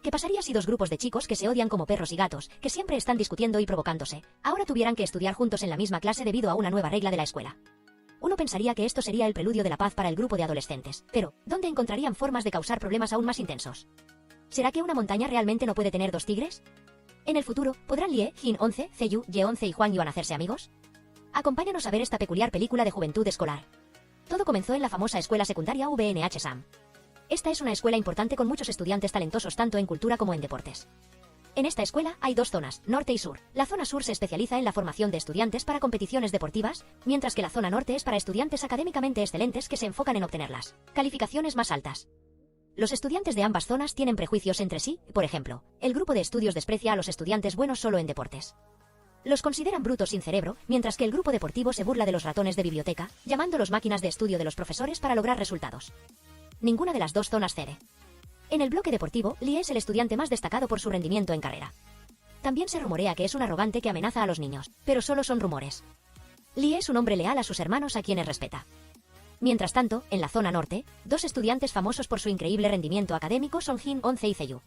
¿Qué pasaría si dos grupos de chicos que se odian como perros y gatos, que siempre están discutiendo y provocándose, ahora tuvieran que estudiar juntos en la misma clase debido a una nueva regla de la escuela? Uno pensaría que esto sería el preludio de la paz para el grupo de adolescentes, pero ¿dónde encontrarían formas de causar problemas aún más intensos? ¿Será que una montaña realmente no puede tener dos tigres? En el futuro, ¿podrán Lie, Jin 11, Zeyu, Ye 11 y Huang Yuan hacerse amigos? Acompáñanos a ver esta peculiar película de juventud escolar. Todo comenzó en la famosa escuela secundaria VNH Sam. Esta es una escuela importante con muchos estudiantes talentosos tanto en cultura como en deportes. En esta escuela hay dos zonas, norte y sur. La zona sur se especializa en la formación de estudiantes para competiciones deportivas, mientras que la zona norte es para estudiantes académicamente excelentes que se enfocan en obtener las calificaciones más altas. Los estudiantes de ambas zonas tienen prejuicios entre sí, por ejemplo, el grupo de estudios desprecia a los estudiantes buenos solo en deportes. Los consideran brutos sin cerebro, mientras que el grupo deportivo se burla de los ratones de biblioteca, llamándolos máquinas de estudio de los profesores para lograr resultados. Ninguna de las dos zonas cede. En el bloque deportivo, Lie es el estudiante más destacado por su rendimiento en carrera. También se rumorea que es un arrogante que amenaza a los niños, pero solo son rumores. Lie es un hombre leal a sus hermanos a quienes respeta. Mientras tanto, en la zona norte, dos estudiantes famosos por su increíble rendimiento académico son Jin 11 y Zeyu.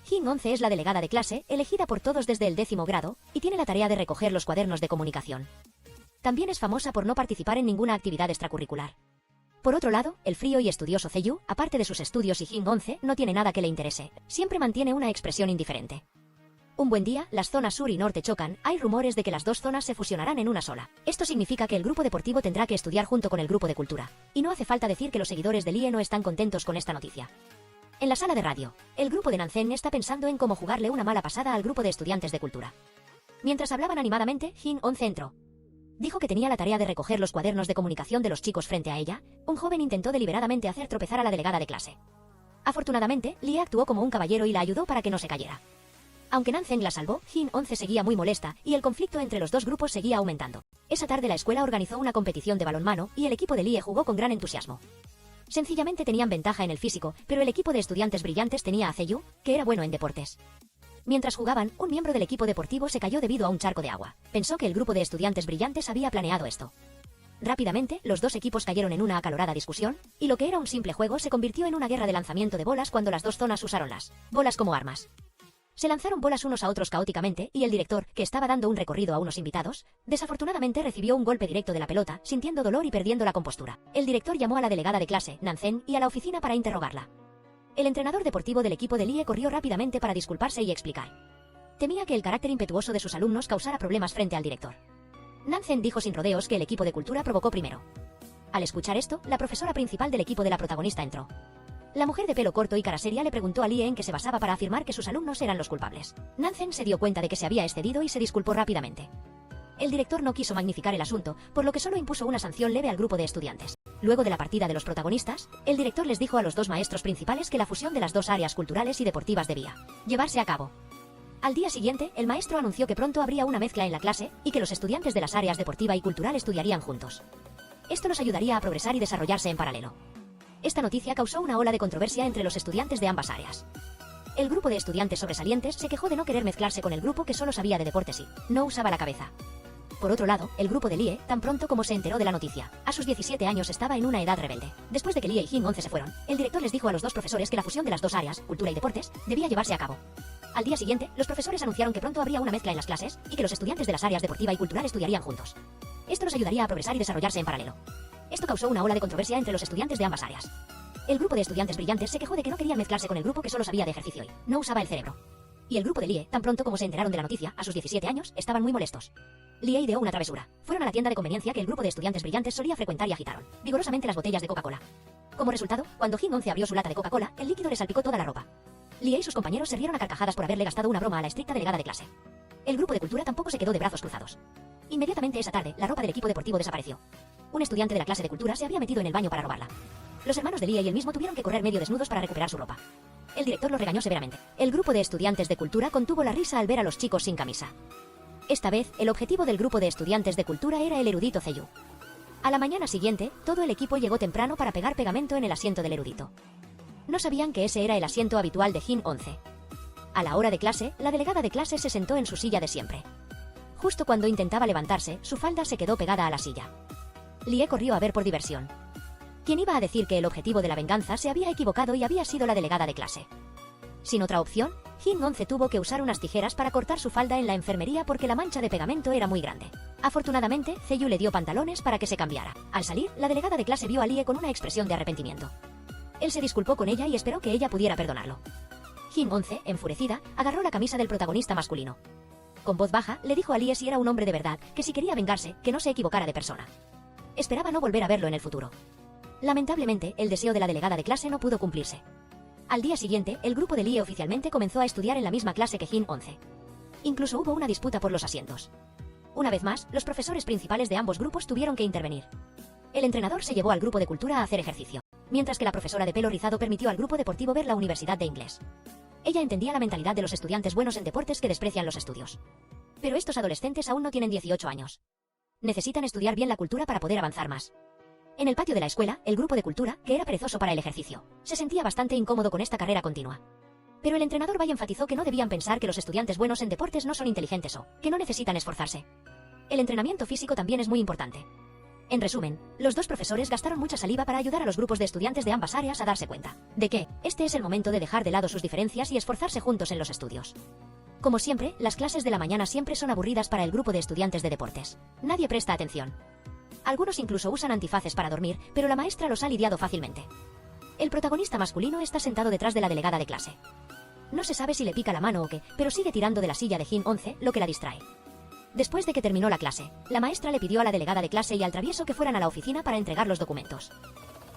Jin 11 es la delegada de clase, elegida por todos desde el 10º grado, y tiene la tarea de recoger los cuadernos de comunicación. También es famosa por no participar en ninguna actividad extracurricular. Por otro lado, el frío y estudioso Zeyu, aparte de sus estudios y Jin 11, no tiene nada que le interese, siempre mantiene una expresión indiferente. Un buen día, las zonas sur y norte chocan, hay rumores de que las dos zonas se fusionarán en una sola. Esto significa que el grupo deportivo tendrá que estudiar junto con el grupo de cultura. Y no hace falta decir que los seguidores de Lie no están contentos con esta noticia. En la sala de radio, el grupo de Nanzen está pensando en cómo jugarle una mala pasada al grupo de estudiantes de cultura. Mientras hablaban animadamente, Jin 11 entró. Dijo que tenía la tarea de recoger los cuadernos de comunicación de los chicos frente a ella. Un joven intentó deliberadamente hacer tropezar a la delegada de clase. Afortunadamente, Lie actuó como un caballero y la ayudó para que no se cayera. Aunque Nanzen la salvó, Jin 11 seguía muy molesta, y el conflicto entre los dos grupos seguía aumentando. Esa tarde la escuela organizó una competición de balonmano, y el equipo de Lie jugó con gran entusiasmo. Sencillamente tenían ventaja en el físico, pero el equipo de estudiantes brillantes tenía a Zeyu, que era bueno en deportes. Mientras jugaban, un miembro del equipo deportivo se cayó debido a un charco de agua. Pensó que el grupo de estudiantes brillantes había planeado esto. Rápidamente, los dos equipos cayeron en una acalorada discusión, y lo que era un simple juego se convirtió en una guerra de lanzamiento de bolas cuando las dos zonas usaron las bolas como armas. Se lanzaron bolas unos a otros caóticamente, y el director, que estaba dando un recorrido a unos invitados, desafortunadamente recibió un golpe directo de la pelota, sintiendo dolor y perdiendo la compostura. El director llamó a la delegada de clase, Nanzen, y a la oficina para interrogarla. El entrenador deportivo del equipo de Lie corrió rápidamente para disculparse y explicar. Temía que el carácter impetuoso de sus alumnos causara problemas frente al director. Nanzen dijo sin rodeos que el equipo de cultura provocó primero. Al escuchar esto, la profesora principal del equipo de la protagonista entró. La mujer de pelo corto y cara seria le preguntó a Lie en qué se basaba para afirmar que sus alumnos eran los culpables. Nanzen se dio cuenta de que se había excedido y se disculpó rápidamente. El director no quiso magnificar el asunto, por lo que solo impuso una sanción leve al grupo de estudiantes. Luego de la partida de los protagonistas, el director les dijo a los dos maestros principales que la fusión de las dos áreas culturales y deportivas debía llevarse a cabo. Al día siguiente, el maestro anunció que pronto habría una mezcla en la clase y que los estudiantes de las áreas deportiva y cultural estudiarían juntos. Esto los ayudaría a progresar y desarrollarse en paralelo. Esta noticia causó una ola de controversia entre los estudiantes de ambas áreas. El grupo de estudiantes sobresalientes se quejó de no querer mezclarse con el grupo que solo sabía de deportes y no usaba la cabeza. Por otro lado, el grupo de Lie, tan pronto como se enteró de la noticia, a sus 17 años estaba en una edad rebelde. Después de que Lie y Jin 11 se fueron, el director les dijo a los dos profesores que la fusión de las dos áreas, cultura y deportes, debía llevarse a cabo. Al día siguiente, los profesores anunciaron que pronto habría una mezcla en las clases y que los estudiantes de las áreas deportiva y cultural estudiarían juntos. Esto los ayudaría a progresar y desarrollarse en paralelo. Esto causó una ola de controversia entre los estudiantes de ambas áreas. El grupo de estudiantes brillantes se quejó de que no querían mezclarse con el grupo que solo sabía de ejercicio y no usaba el cerebro. Y el grupo de Lie, tan pronto como se enteraron de la noticia, a sus 17 años, estaban muy molestos. Lie ideó una travesura. Fueron a la tienda de conveniencia que el grupo de estudiantes brillantes solía frecuentar y agitaron vigorosamente las botellas de Coca-Cola. Como resultado, cuando Jin 11 abrió su lata de Coca-Cola, el líquido le salpicó toda la ropa. Lie y sus compañeros se rieron a carcajadas por haberle gastado una broma a la estricta delegada de clase. El grupo de cultura tampoco se quedó de brazos cruzados. Inmediatamente esa tarde, la ropa del equipo deportivo desapareció. Un estudiante de la clase de cultura se había metido en el baño para robarla. Los hermanos de Lie y él mismo tuvieron que correr medio desnudos para recuperar su ropa. El director los regañó severamente. El grupo de estudiantes de cultura contuvo la risa al ver a los chicos sin camisa. Esta vez, el objetivo del grupo de estudiantes de cultura era el erudito Zeyu. A la mañana siguiente, todo el equipo llegó temprano para pegar pegamento en el asiento del erudito. No sabían que ese era el asiento habitual de Jin 11. A la hora de clase, la delegada de clase se sentó en su silla de siempre. Justo cuando intentaba levantarse, su falda se quedó pegada a la silla. Lie corrió a ver por diversión. ¿Quién iba a decir que el objetivo de la venganza se había equivocado y había sido la delegada de clase? Sin otra opción, Jin 11 tuvo que usar unas tijeras para cortar su falda en la enfermería porque la mancha de pegamento era muy grande. Afortunadamente, Zeyu le dio pantalones para que se cambiara. Al salir, la delegada de clase vio a Lie con una expresión de arrepentimiento. Él se disculpó con ella y esperó que ella pudiera perdonarlo. Jin 11, enfurecida, agarró la camisa del protagonista masculino. Con voz baja, le dijo a Lie si era un hombre de verdad, que si quería vengarse, que no se equivocara de persona. Esperaba no volver a verlo en el futuro. Lamentablemente, el deseo de la delegada de clase no pudo cumplirse. Al día siguiente, el grupo de Lie oficialmente comenzó a estudiar en la misma clase que Jin 11. Incluso hubo una disputa por los asientos. Una vez más, los profesores principales de ambos grupos tuvieron que intervenir. El entrenador se llevó al grupo de cultura a hacer ejercicio, mientras que la profesora de pelo rizado permitió al grupo deportivo ver la Universidad de Inglés. Ella entendía la mentalidad de los estudiantes buenos en deportes que desprecian los estudios. Pero estos adolescentes aún no tienen 18 años. Necesitan estudiar bien la cultura para poder avanzar más. En el patio de la escuela, el grupo de cultura, que era perezoso para el ejercicio, se sentía bastante incómodo con esta carrera continua. Pero el entrenador Bai enfatizó que no debían pensar que los estudiantes buenos en deportes no son inteligentes o que no necesitan esforzarse. El entrenamiento físico también es muy importante. En resumen, los dos profesores gastaron mucha saliva para ayudar a los grupos de estudiantes de ambas áreas a darse cuenta de que este es el momento de dejar de lado sus diferencias y esforzarse juntos en los estudios. Como siempre, las clases de la mañana siempre son aburridas para el grupo de estudiantes de deportes. Nadie presta atención. Algunos incluso usan antifaces para dormir, pero la maestra los ha lidiado fácilmente. El protagonista masculino está sentado detrás de la delegada de clase. No se sabe si le pica la mano o qué, pero sigue tirando de la silla de Jin 11, lo que la distrae. Después de que terminó la clase, la maestra le pidió a la delegada de clase y al travieso que fueran a la oficina para entregar los documentos.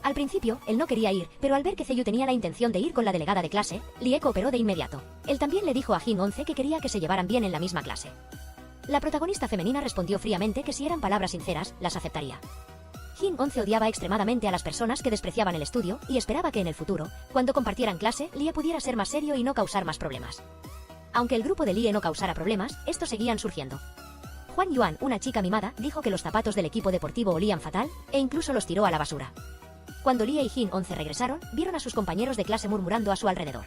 Al principio, él no quería ir, pero al ver que Zeyu tenía la intención de ir con la delegada de clase, Lie cooperó de inmediato. Él también le dijo a Jin 11 que quería que se llevaran bien en la misma clase. La protagonista femenina respondió fríamente que si eran palabras sinceras, las aceptaría. Jin 11 odiaba extremadamente a las personas que despreciaban el estudio y esperaba que en el futuro, cuando compartieran clase, Lie pudiera ser más serio y no causar más problemas. Aunque el grupo de Lie no causara problemas, estos seguían surgiendo. Huan Yuan, una chica mimada, dijo que los zapatos del equipo deportivo olían fatal, e incluso los tiró a la basura. Cuando Lie y Jin 11 regresaron, vieron a sus compañeros de clase murmurando a su alrededor.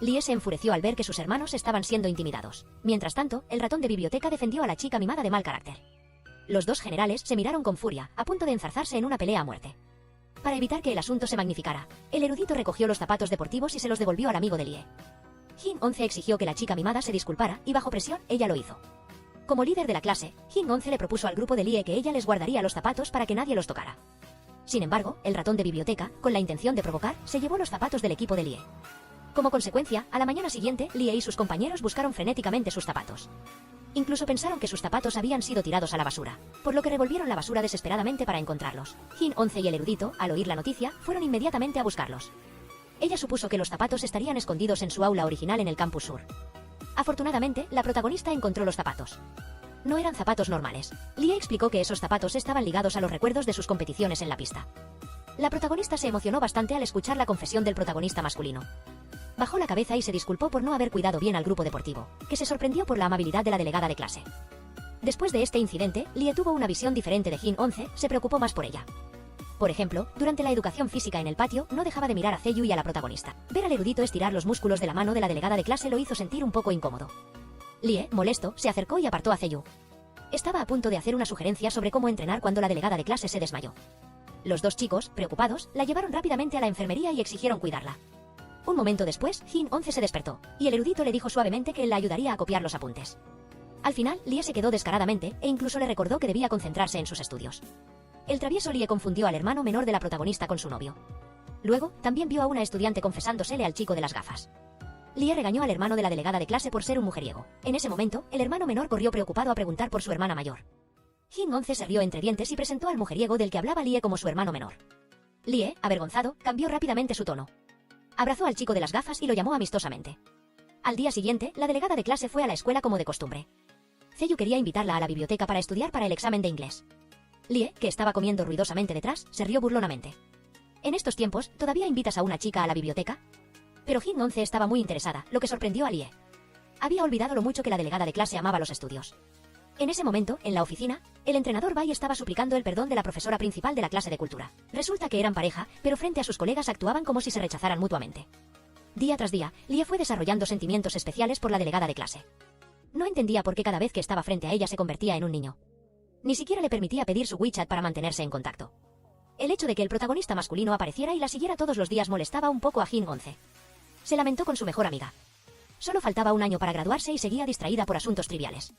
Lie se enfureció al ver que sus hermanos estaban siendo intimidados. Mientras tanto, el ratón de biblioteca defendió a la chica mimada de mal carácter. Los dos generales se miraron con furia, a punto de enzarzarse en una pelea a muerte. Para evitar que el asunto se magnificara, el erudito recogió los zapatos deportivos y se los devolvió al amigo de Lie. Jin 11 exigió que la chica mimada se disculpara, y bajo presión, ella lo hizo. Como líder de la clase, Jin 11 le propuso al grupo de Lie que ella les guardaría los zapatos para que nadie los tocara. Sin embargo, el ratón de biblioteca, con la intención de provocar, se llevó los zapatos del equipo de Lie. Como consecuencia, a la mañana siguiente, Lie y sus compañeros buscaron frenéticamente sus zapatos. Incluso pensaron que sus zapatos habían sido tirados a la basura, por lo que revolvieron la basura desesperadamente para encontrarlos. Jin 11 y el erudito, al oír la noticia, fueron inmediatamente a buscarlos. Ella supuso que los zapatos estarían escondidos en su aula original en el campus sur. Afortunadamente, la protagonista encontró los zapatos. No eran zapatos normales. Lie explicó que esos zapatos estaban ligados a los recuerdos de sus competiciones en la pista. La protagonista se emocionó bastante al escuchar la confesión del protagonista masculino. Bajó la cabeza y se disculpó por no haber cuidado bien al grupo deportivo, que se sorprendió por la amabilidad de la delegada de clase. Después de este incidente, Lie tuvo una visión diferente de Jin 11, se preocupó más por ella. Por ejemplo, durante la educación física en el patio, no dejaba de mirar a Zeyu y a la protagonista. Ver al erudito estirar los músculos de la mano de la delegada de clase lo hizo sentir un poco incómodo. Lie, molesto, se acercó y apartó a Zeyu. Estaba a punto de hacer una sugerencia sobre cómo entrenar cuando la delegada de clase se desmayó. Los dos chicos, preocupados, la llevaron rápidamente a la enfermería y exigieron cuidarla. Un momento después, Jin 11 se despertó, y el erudito le dijo suavemente que él la ayudaría a copiar los apuntes. Al final, Lie se quedó descaradamente, e incluso le recordó que debía concentrarse en sus estudios. El travieso Lie confundió al hermano menor de la protagonista con su novio. Luego, también vio a una estudiante confesándosele al chico de las gafas. Lie regañó al hermano de la delegada de clase por ser un mujeriego. En ese momento, el hermano menor corrió preocupado a preguntar por su hermana mayor. Jin 11 se rió entre dientes y presentó al mujeriego del que hablaba Lie como su hermano menor. Lie, avergonzado, cambió rápidamente su tono. Abrazó al chico de las gafas y lo llamó amistosamente. Al día siguiente, la delegada de clase fue a la escuela como de costumbre. Zeyu quería invitarla a la biblioteca para estudiar para el examen de inglés. Lie, que estaba comiendo ruidosamente detrás, se rió burlonamente. En estos tiempos, ¿todavía invitas a una chica a la biblioteca? Pero Jin 11 estaba muy interesada, lo que sorprendió a Lie. Había olvidado lo mucho que la delegada de clase amaba los estudios. En ese momento, en la oficina, el entrenador Bai estaba suplicando el perdón de la profesora principal de la clase de cultura. Resulta que eran pareja, pero frente a sus colegas actuaban como si se rechazaran mutuamente. Día tras día, Lie fue desarrollando sentimientos especiales por la delegada de clase. No entendía por qué cada vez que estaba frente a ella se convertía en un niño. Ni siquiera le permitía pedir su WeChat para mantenerse en contacto. El hecho de que el protagonista masculino apareciera y la siguiera todos los días molestaba un poco a Jin 11. Se lamentó con su mejor amiga. Solo faltaba un año para graduarse y seguía distraída por asuntos triviales.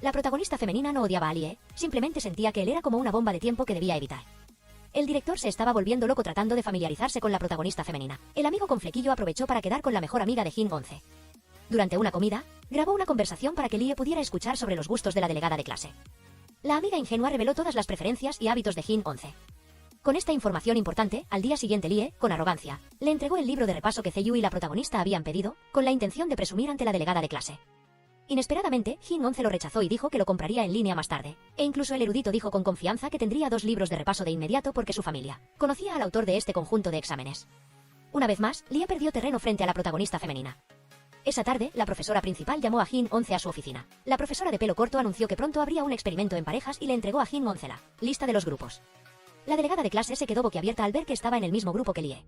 La protagonista femenina no odiaba a Lie, simplemente sentía que él era como una bomba de tiempo que debía evitar. El director se estaba volviendo loco tratando de familiarizarse con la protagonista femenina. El amigo con flequillo aprovechó para quedar con la mejor amiga de Jin 11. Durante una comida, grabó una conversación para que Lie pudiera escuchar sobre los gustos de la delegada de clase. La amiga ingenua reveló todas las preferencias y hábitos de Jin 11. Con esta información importante, al día siguiente Lie, con arrogancia, le entregó el libro de repaso que Zeyu y la protagonista habían pedido, con la intención de presumir ante la delegada de clase. Inesperadamente, Jin 11 lo rechazó y dijo que lo compraría en línea más tarde, e incluso el erudito dijo con confianza que tendría 2 libros de repaso de inmediato porque su familia conocía al autor de este conjunto de exámenes. Una vez más, Lie perdió terreno frente a la protagonista femenina. Esa tarde, la profesora principal llamó a Jin 11 a su oficina. La profesora de pelo corto anunció que pronto habría un experimento en parejas y le entregó a Jin 11 la lista de los grupos. La delegada de clase se quedó boquiabierta al ver que estaba en el mismo grupo que Lie.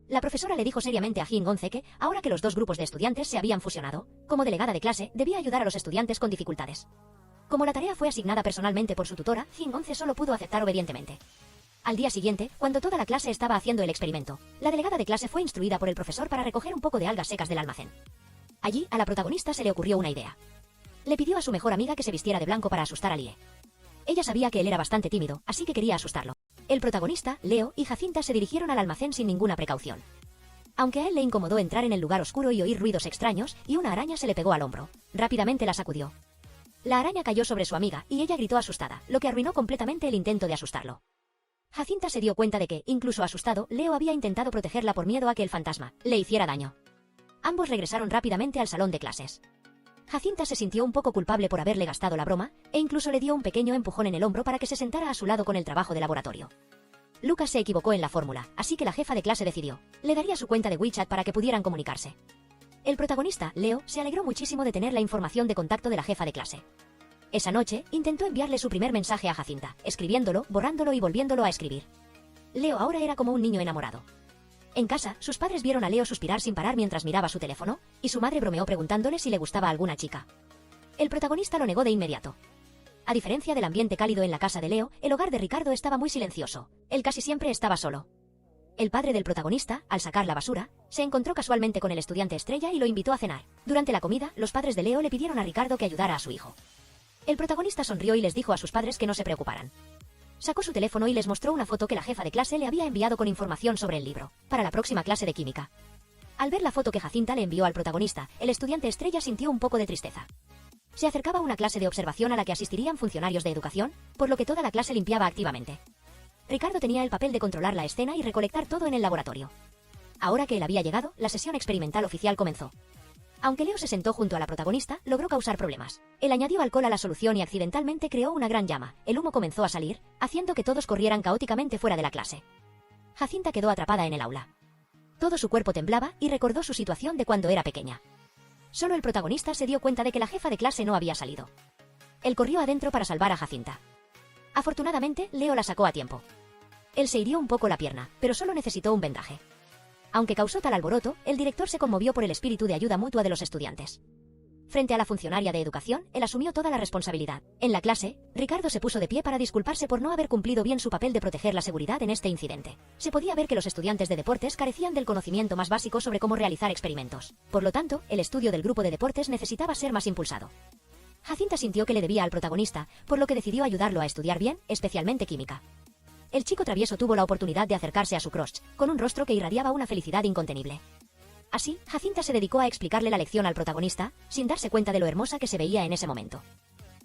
La profesora le dijo seriamente a Jin 11 que, ahora que los 2 grupos de estudiantes se habían fusionado, como delegada de clase, debía ayudar a los estudiantes con dificultades. Como la tarea fue asignada personalmente por su tutora, Jin 11 solo pudo aceptar obedientemente. Al día siguiente, cuando toda la clase estaba haciendo el experimento, la delegada de clase fue instruida por el profesor para recoger un poco de algas secas del almacén. Allí, a la protagonista se le ocurrió una idea. Le pidió a su mejor amiga que se vistiera de blanco para asustar a Lie. Ella sabía que él era bastante tímido, así que quería asustarlo. El protagonista, Leo y Jacinta se dirigieron al almacén sin ninguna precaución. Aunque a él le incomodó entrar en el lugar oscuro y oír ruidos extraños, y una araña se le pegó al hombro. Rápidamente la sacudió. La araña cayó sobre su amiga, y ella gritó asustada, lo que arruinó completamente el intento de asustarlo. Jacinta se dio cuenta de que, incluso asustado, Leo había intentado protegerla por miedo a que el fantasma le hiciera daño. Ambos regresaron rápidamente al salón de clases. Jacinta se sintió un poco culpable por haberle gastado la broma, e incluso le dio un pequeño empujón en el hombro para que se sentara a su lado con el trabajo de laboratorio. Lucas se equivocó en la fórmula, así que la jefa de clase decidió. Le daría su cuenta de WeChat para que pudieran comunicarse. El protagonista, Leo, se alegró muchísimo de tener la información de contacto de la jefa de clase. Esa noche, intentó enviarle su primer mensaje a Jacinta, escribiéndolo, borrándolo y volviéndolo a escribir. Leo ahora era como un niño enamorado. En casa, sus padres vieron a Leo suspirar sin parar mientras miraba su teléfono, y su madre bromeó preguntándole si le gustaba alguna chica. El protagonista lo negó de inmediato. A diferencia del ambiente cálido en la casa de Leo, el hogar de Ricardo estaba muy silencioso. Él casi siempre estaba solo. El padre del protagonista, al sacar la basura, se encontró casualmente con el estudiante estrella y lo invitó a cenar. Durante la comida, los padres de Leo le pidieron a Ricardo que ayudara a su hijo. El protagonista sonrió y les dijo a sus padres que no se preocuparan. Sacó su teléfono y les mostró una foto que la jefa de clase le había enviado con información sobre el libro, para la próxima clase de química. Al ver la foto que Jacinta le envió al protagonista, el estudiante estrella sintió un poco de tristeza. Se acercaba una clase de observación a la que asistirían funcionarios de educación, por lo que toda la clase limpiaba activamente. Ricardo tenía el papel de controlar la escena y recolectar todo en el laboratorio. Ahora que él había llegado, la sesión experimental oficial comenzó. Aunque Leo se sentó junto a la protagonista, logró causar problemas. Él añadió alcohol a la solución y accidentalmente creó una gran llama. El humo comenzó a salir, haciendo que todos corrieran caóticamente fuera de la clase. Jacinta quedó atrapada en el aula. Todo su cuerpo temblaba y recordó su situación de cuando era pequeña. Solo el protagonista se dio cuenta de que la jefa de clase no había salido. Él corrió adentro para salvar a Jacinta. Afortunadamente, Leo la sacó a tiempo. Él se hirió un poco la pierna, pero solo necesitó un vendaje. Aunque causó tal alboroto, el director se conmovió por el espíritu de ayuda mutua de los estudiantes. Frente a la funcionaria de educación, él asumió toda la responsabilidad. En la clase, Ricardo se puso de pie para disculparse por no haber cumplido bien su papel de proteger la seguridad en este incidente. Se podía ver que los estudiantes de deportes carecían del conocimiento más básico sobre cómo realizar experimentos. Por lo tanto, el estudio del grupo de deportes necesitaba ser más impulsado. Jacinta sintió que le debía al protagonista, por lo que decidió ayudarlo a estudiar bien, especialmente química. El chico travieso tuvo la oportunidad de acercarse a su crush, con un rostro que irradiaba una felicidad incontenible. Así, Jacinta se dedicó a explicarle la lección al protagonista, sin darse cuenta de lo hermosa que se veía en ese momento.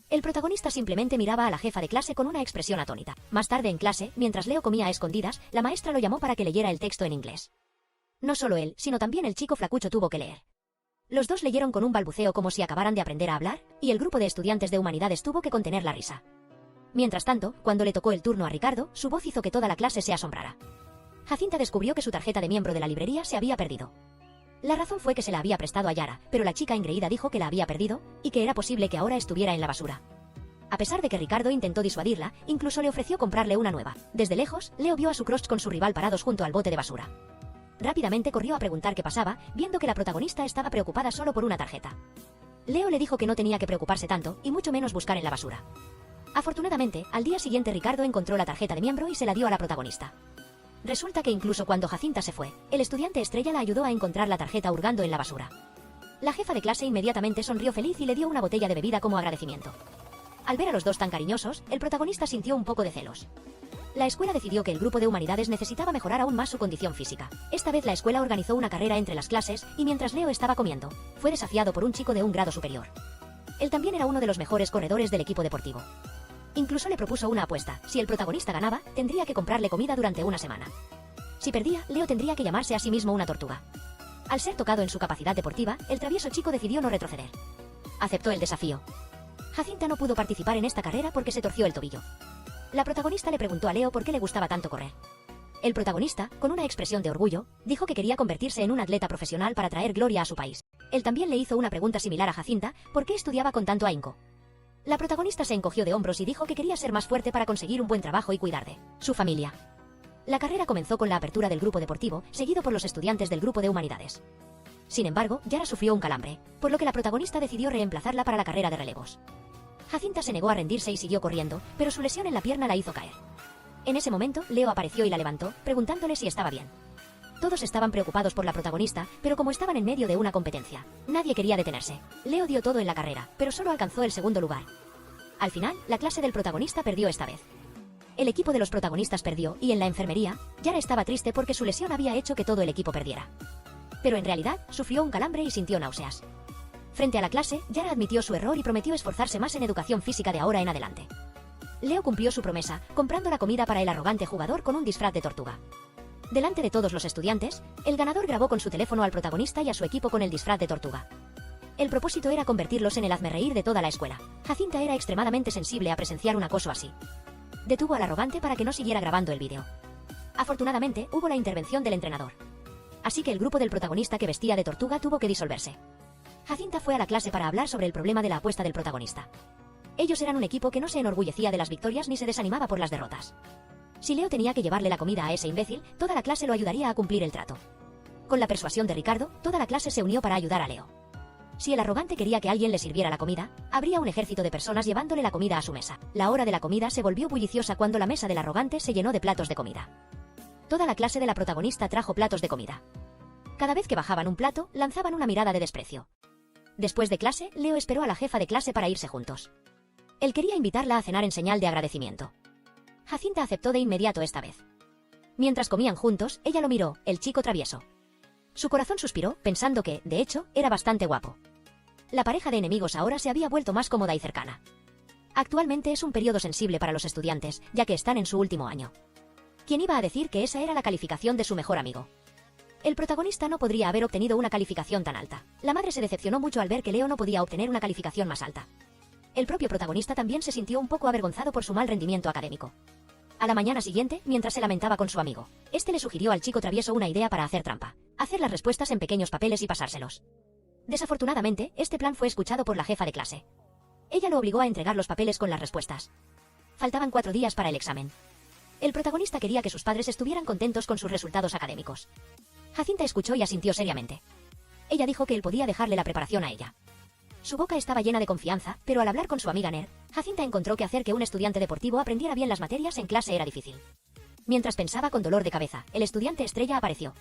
El protagonista simplemente miraba a la jefa de clase con una expresión atónita. Más tarde en clase, mientras Leo comía a escondidas, la maestra lo llamó para que leyera el texto en inglés. No solo él, sino también el chico flacucho tuvo que leer. Los dos leyeron con un balbuceo como si acabaran de aprender a hablar, y el grupo de estudiantes de humanidades tuvo que contener la risa. Mientras tanto, cuando le tocó el turno a Ricardo, su voz hizo que toda la clase se asombrara. Jacinta descubrió que su tarjeta de miembro de la librería se había perdido. La razón fue que se la había prestado a Yara, pero la chica engreída dijo que la había perdido, y que era posible que ahora estuviera en la basura. A pesar de que Ricardo intentó disuadirla, incluso le ofreció comprarle una nueva. Desde lejos, Leo vio a su crush con su rival parados junto al bote de basura. Rápidamente corrió a preguntar qué pasaba, viendo que la protagonista estaba preocupada solo por una tarjeta. Leo le dijo que no tenía que preocuparse tanto, y mucho menos buscar en la basura. Afortunadamente, al día siguiente Ricardo encontró la tarjeta de miembro y se la dio a la protagonista. Resulta que incluso cuando Jacinta se fue, el estudiante estrella la ayudó a encontrar la tarjeta hurgando en la basura. La jefa de clase inmediatamente sonrió feliz y le dio una botella de bebida como agradecimiento. Al ver a los dos tan cariñosos, el protagonista sintió un poco de celos. La escuela decidió que el grupo de humanidades necesitaba mejorar aún más su condición física. Esta vez la escuela organizó una carrera entre las clases, y mientras Leo estaba comiendo, fue desafiado por un chico de un grado superior. Él también era uno de los mejores corredores del equipo deportivo. Incluso le propuso una apuesta: si el protagonista ganaba, tendría que comprarle comida durante una semana. Si perdía, Leo tendría que llamarse a sí mismo una tortuga. Al ser tocado en su capacidad deportiva, el travieso chico decidió no retroceder. Aceptó el desafío. Jacinta no pudo participar en esta carrera porque se torció el tobillo. La protagonista le preguntó a Leo por qué le gustaba tanto correr. El protagonista, con una expresión de orgullo, dijo que quería convertirse en un atleta profesional para traer gloria a su país. Él también le hizo una pregunta similar a Jacinta: ¿por qué estudiaba con tanto ahínco? La protagonista se encogió de hombros y dijo que quería ser más fuerte para conseguir un buen trabajo y cuidar de su familia. La carrera comenzó con la apertura del grupo deportivo, seguido por los estudiantes del grupo de humanidades. Sin embargo, Yara sufrió un calambre, por lo que la protagonista decidió reemplazarla para la carrera de relevos. Jacinta se negó a rendirse y siguió corriendo, pero su lesión en la pierna la hizo caer. En ese momento, Leo apareció y la levantó, preguntándole si estaba bien. Todos estaban preocupados por la protagonista, pero como estaban en medio de una competencia, nadie quería detenerse. Leo dio todo en la carrera, pero solo alcanzó el segundo lugar. Al final, la clase del protagonista perdió esta vez. El equipo de los protagonistas perdió, y en la enfermería, Yara estaba triste porque su lesión había hecho que todo el equipo perdiera. Pero en realidad, sufrió un calambre y sintió náuseas. Frente a la clase, Yara admitió su error y prometió esforzarse más en educación física de ahora en adelante. Leo cumplió su promesa, comprando la comida para el arrogante jugador con un disfraz de tortuga. Delante de todos los estudiantes, el ganador grabó con su teléfono al protagonista y a su equipo con el disfraz de tortuga. El propósito era convertirlos en el hazmerreír de toda la escuela. Jacinta era extremadamente sensible a presenciar un acoso así. Detuvo al arrogante para que no siguiera grabando el vídeo. Afortunadamente, hubo la intervención del entrenador. Así que el grupo del protagonista que vestía de tortuga tuvo que disolverse. Jacinta fue a la clase para hablar sobre el problema de la apuesta del protagonista. Ellos eran un equipo que no se enorgullecía de las victorias ni se desanimaba por las derrotas. Si Leo tenía que llevarle la comida a ese imbécil, toda la clase lo ayudaría a cumplir el trato. Con la persuasión de Ricardo, toda la clase se unió para ayudar a Leo. Si el arrogante quería que alguien le sirviera la comida, habría un ejército de personas llevándole la comida a su mesa. La hora de la comida se volvió bulliciosa cuando la mesa del arrogante se llenó de platos de comida. Toda la clase de la protagonista trajo platos de comida. Cada vez que bajaban un plato, lanzaban una mirada de desprecio. Después de clase, Leo esperó a la jefa de clase para irse juntos. Él quería invitarla a cenar en señal de agradecimiento. Jacinta aceptó de inmediato esta vez. Mientras comían juntos, ella lo miró, el chico travieso. Su corazón suspiró, pensando que, de hecho, era bastante guapo. La pareja de enemigos ahora se había vuelto más cómoda y cercana. Actualmente es un periodo sensible para los estudiantes, ya que están en su último año. ¿Quién iba a decir que esa era la calificación de su mejor amigo? El protagonista no podría haber obtenido una calificación tan alta. La madre se decepcionó mucho al ver que Leo no podía obtener una calificación más alta. El propio protagonista también se sintió un poco avergonzado por su mal rendimiento académico. A la mañana siguiente, mientras se lamentaba con su amigo, este le sugirió al chico travieso una idea para hacer trampa: hacer las respuestas en pequeños papeles y pasárselos. Desafortunadamente, este plan fue escuchado por la jefa de clase. Ella lo obligó a entregar los papeles con las respuestas. Faltaban 4 días para el examen. El protagonista quería que sus padres estuvieran contentos con sus resultados académicos. Jacinta escuchó y asintió seriamente. Ella dijo que él podía dejarle la preparación a ella. Su boca estaba llena de confianza, pero al hablar con su amiga Ner, Jacinta encontró que hacer que un estudiante deportivo aprendiera bien las materias en clase era difícil. Mientras pensaba con dolor de cabeza, el estudiante estrella apareció.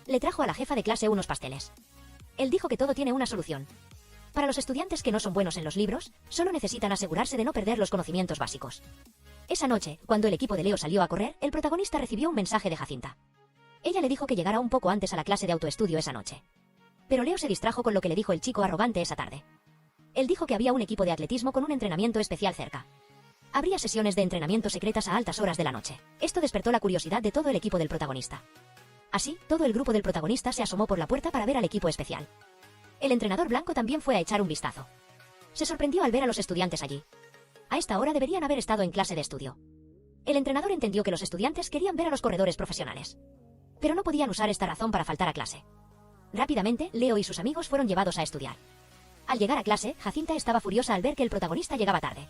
Le trajo a la jefa de clase unos pasteles. Él dijo que todo tiene una solución. Para los estudiantes que no son buenos en los libros, solo necesitan asegurarse de no perder los conocimientos básicos. Esa noche, cuando el equipo de Leo salió a correr, el protagonista recibió un mensaje de Jacinta. Ella le dijo que llegara un poco antes a la clase de autoestudio esa noche. Pero Leo se distrajo con lo que le dijo el chico arrogante esa tarde. Él dijo que había un equipo de atletismo con un entrenamiento especial cerca. Habría sesiones de entrenamiento secretas a altas horas de la noche. Esto despertó la curiosidad de todo el equipo del protagonista. Así, todo el grupo del protagonista se asomó por la puerta para ver al equipo especial. El entrenador blanco también fue a echar un vistazo. Se sorprendió al ver a los estudiantes allí. A esta hora deberían haber estado en clase de estudio. El entrenador entendió que los estudiantes querían ver a los corredores profesionales. Pero no podían usar esta razón para faltar a clase. Rápidamente, Leo y sus amigos fueron llevados a estudiar. Al llegar a clase, Jacinta estaba furiosa al ver que el protagonista llegaba tarde.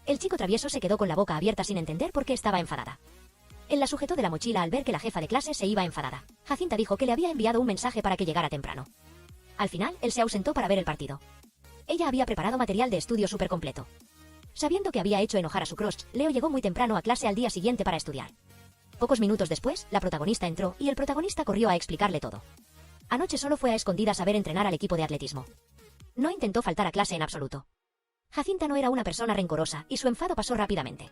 El chico travieso se quedó con la boca abierta sin entender por qué estaba enfadada. Él la sujetó de la mochila al ver que la jefa de clase se iba enfadada. Jacinta dijo que le había enviado un mensaje para que llegara temprano. Al final, él se ausentó para ver el partido. Ella había preparado material de estudio súper completo. Sabiendo que había hecho enojar a su crush, Leo llegó muy temprano a clase al día siguiente para estudiar. Pocos minutos después, la protagonista entró y el protagonista corrió a explicarle todo. Anoche solo fue a escondidas a ver entrenar al equipo de atletismo. No intentó faltar a clase en absoluto. Jacinta no era una persona rencorosa y su enfado pasó rápidamente.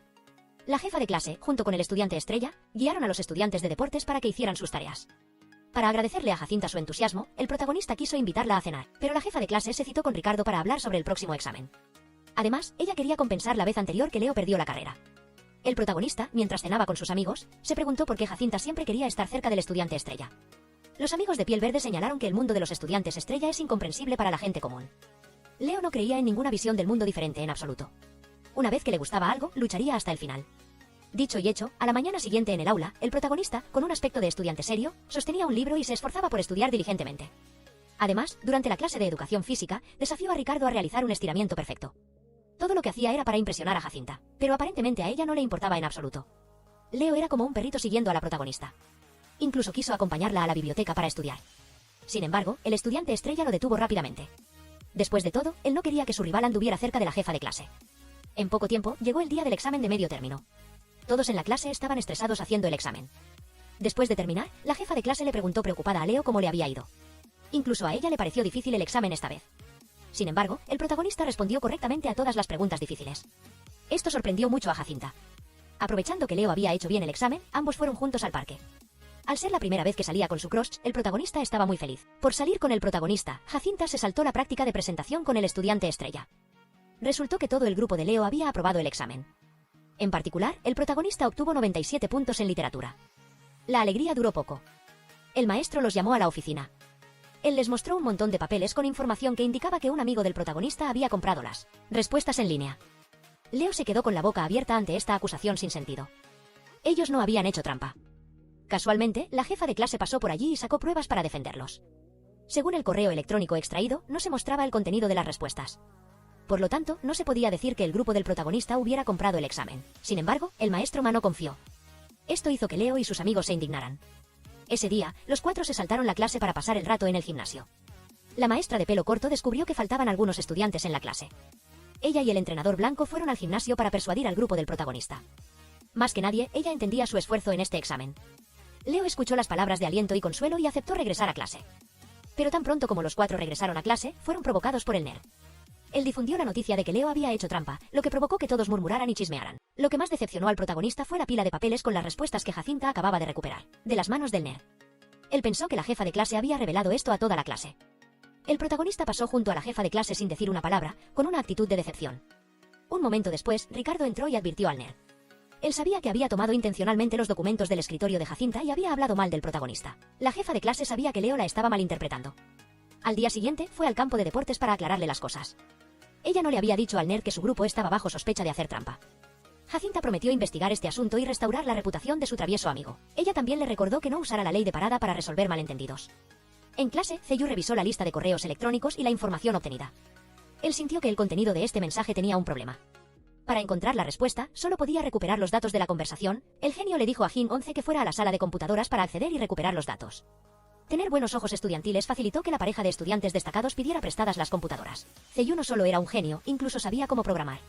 La jefa de clase, junto con el estudiante estrella, guiaron a los estudiantes de deportes para que hicieran sus tareas. Para agradecerle a Jacinta su entusiasmo, el protagonista quiso invitarla a cenar, pero la jefa de clase se citó con Ricardo para hablar sobre el próximo examen. Además, ella quería compensar la vez anterior que Leo perdió la carrera. El protagonista, mientras cenaba con sus amigos, se preguntó por qué Jacinta siempre quería estar cerca del estudiante estrella. Los amigos de piel verde señalaron que el mundo de los estudiantes estrella es incomprensible para la gente común. Leo no creía en ninguna visión del mundo diferente en absoluto. Una vez que le gustaba algo, lucharía hasta el final. Dicho y hecho, a la mañana siguiente en el aula, el protagonista, con un aspecto de estudiante serio, sostenía un libro y se esforzaba por estudiar diligentemente. Además, durante la clase de educación física, desafió a Ricardo a realizar un estiramiento perfecto. Todo lo que hacía era para impresionar a Jacinta, pero aparentemente a ella no le importaba en absoluto. Leo era como un perrito siguiendo a la protagonista. Incluso quiso acompañarla a la biblioteca para estudiar. Sin embargo, el estudiante estrella lo detuvo rápidamente. Después de todo, él no quería que su rival anduviera cerca de la jefa de clase. En poco tiempo, llegó el día del examen de medio término. Todos en la clase estaban estresados haciendo el examen. Después de terminar, la jefa de clase le preguntó preocupada a Leo cómo le había ido. Incluso a ella le pareció difícil el examen esta vez. Sin embargo, el protagonista respondió correctamente a todas las preguntas difíciles. Esto sorprendió mucho a Jacinta. Aprovechando que Leo había hecho bien el examen, ambos fueron juntos al parque. Al ser la primera vez que salía con su crush, el protagonista estaba muy feliz. Por salir con el protagonista, Jacinta se saltó la práctica de presentación con el estudiante estrella. Resultó que todo el grupo de Leo había aprobado el examen. En particular, el protagonista obtuvo 97 puntos en literatura. La alegría duró poco. El maestro los llamó a la oficina. Él les mostró un montón de papeles con información que indicaba que un amigo del protagonista había comprado las respuestas en línea. Leo se quedó con la boca abierta ante esta acusación sin sentido. Ellos no habían hecho trampa. Casualmente, la jefa de clase pasó por allí y sacó pruebas para defenderlos. Según el correo electrónico extraído, no se mostraba el contenido de las respuestas. Por lo tanto, no se podía decir que el grupo del protagonista hubiera comprado el examen. Sin embargo, el maestro no confió. Esto hizo que Leo y sus amigos se indignaran. Ese día, los cuatro se saltaron la clase para pasar el rato en el gimnasio. La maestra de pelo corto descubrió que faltaban algunos estudiantes en la clase. Ella y el entrenador blanco fueron al gimnasio para persuadir al grupo del protagonista. Más que nadie, ella entendía su esfuerzo en este examen. Leo escuchó las palabras de aliento y consuelo y aceptó regresar a clase. Pero tan pronto como los cuatro regresaron a clase, fueron provocados por el nerd. Él difundió la noticia de que Leo había hecho trampa, lo que provocó que todos murmuraran y chismearan. Lo que más decepcionó al protagonista fue la pila de papeles con las respuestas que Jacinta acababa de recuperar, de las manos del nerd. Él pensó que la jefa de clase había revelado esto a toda la clase. El protagonista pasó junto a la jefa de clase sin decir una palabra, con una actitud de decepción. Un momento después, Ricardo entró y advirtió al nerd. Él sabía que había tomado intencionalmente los documentos del escritorio de Jacinta y había hablado mal del protagonista. La jefa de clase sabía que Leo la estaba malinterpretando. Al día siguiente, fue al campo de deportes para aclararle las cosas. Ella no le había dicho al nerd que su grupo estaba bajo sospecha de hacer trampa. Jacinta prometió investigar este asunto y restaurar la reputación de su travieso amigo. Ella también le recordó que no usara la ley de parada para resolver malentendidos. En clase, Ceyu revisó la lista de correos electrónicos y la información obtenida. Él sintió que el contenido de este mensaje tenía un problema. Para encontrar la respuesta, solo podía recuperar los datos de la conversación. El genio le dijo a Jin 11 que fuera a la sala de computadoras para acceder y recuperar los datos. Tener buenos ojos estudiantiles facilitó que la pareja de estudiantes destacados pidiera prestadas las computadoras. Ceyu no solo era un genio, incluso sabía cómo programar.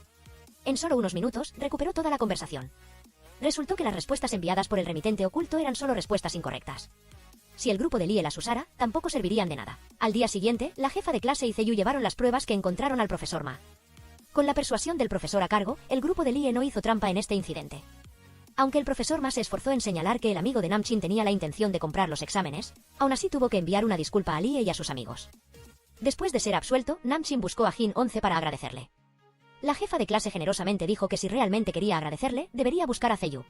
En solo unos minutos, recuperó toda la conversación. Resultó que las respuestas enviadas por el remitente oculto eran solo respuestas incorrectas. Si el grupo de Lie las usara, tampoco servirían de nada. Al día siguiente, la jefa de clase y Ceyu llevaron las pruebas que encontraron al profesor Ma. Con la persuasión del profesor a cargo, el grupo de Lie no hizo trampa en este incidente. Aunque el profesor Ma se esforzó en señalar que el amigo de Namchin tenía la intención de comprar los exámenes, aún así tuvo que enviar una disculpa a Lie y a sus amigos. Después de ser absuelto, Namchin buscó a Jin 11 para agradecerle. La jefa de clase generosamente dijo que si realmente quería agradecerle, debería buscar a Ceyu.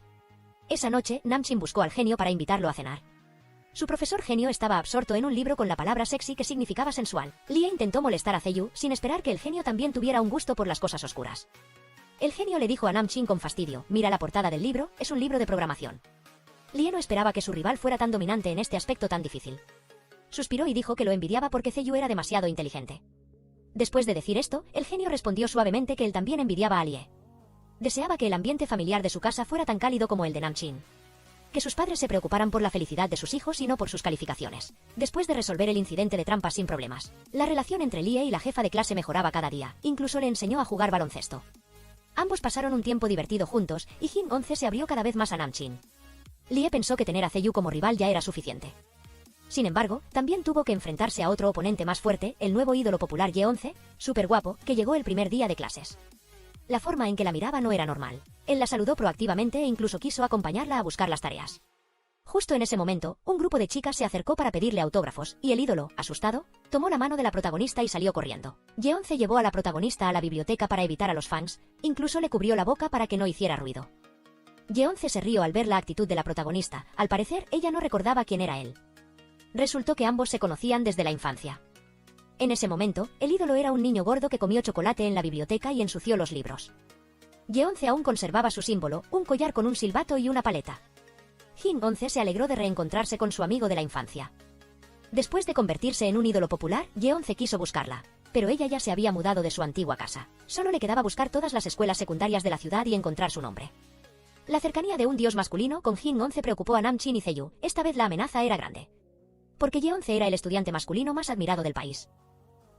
Esa noche, Namchin buscó al genio para invitarlo a cenar. Su profesor genio estaba absorto en un libro con la palabra sexy que significaba sensual. Lie intentó molestar a Ceyu, sin esperar que el genio también tuviera un gusto por las cosas oscuras. El genio le dijo a Namchin con fastidio: mira la portada del libro, es un libro de programación. Lie no esperaba que su rival fuera tan dominante en este aspecto tan difícil. Suspiró y dijo que lo envidiaba porque Ceyu era demasiado inteligente. Después de decir esto, el genio respondió suavemente que él también envidiaba a Lie. Deseaba que el ambiente familiar de su casa fuera tan cálido como el de Namchin. Que sus padres se preocuparan por la felicidad de sus hijos y no por sus calificaciones. Después de resolver el incidente de trampa sin problemas, la relación entre Lie y la jefa de clase mejoraba cada día, incluso le enseñó a jugar baloncesto. Ambos pasaron un tiempo divertido juntos, y Jin 11 se abrió cada vez más a Namchin. Lie pensó que tener a Zeyu como rival ya era suficiente. Sin embargo, también tuvo que enfrentarse a otro oponente más fuerte, el nuevo ídolo popular Yeonce, súper guapo, que llegó el primer día de clases. La forma en que la miraba no era normal. Él la saludó proactivamente e incluso quiso acompañarla a buscar las tareas. Justo en ese momento, un grupo de chicas se acercó para pedirle autógrafos, y el ídolo, asustado, tomó la mano de la protagonista y salió corriendo. Yeonce llevó a la protagonista a la biblioteca para evitar a los fans, incluso le cubrió la boca para que no hiciera ruido. Yeonce se rió al ver la actitud de la protagonista, al parecer ella no recordaba quién era él. Resultó que ambos se conocían desde la infancia. En ese momento, el ídolo era un niño gordo que comió chocolate en la biblioteca y ensució los libros. Yeonce aún conservaba su símbolo, un collar con un silbato y una paleta. Jin-11 se alegró de reencontrarse con su amigo de la infancia. Después de convertirse en un ídolo popular, Yeonce quiso buscarla, pero ella ya se había mudado de su antigua casa. Solo le quedaba buscar todas las escuelas secundarias de la ciudad y encontrar su nombre. La cercanía de un dios masculino con Jin-11 preocupó a Namchin y Zeyu. Esta vez la amenaza era grande, porque Yeonce era el estudiante masculino más admirado del país.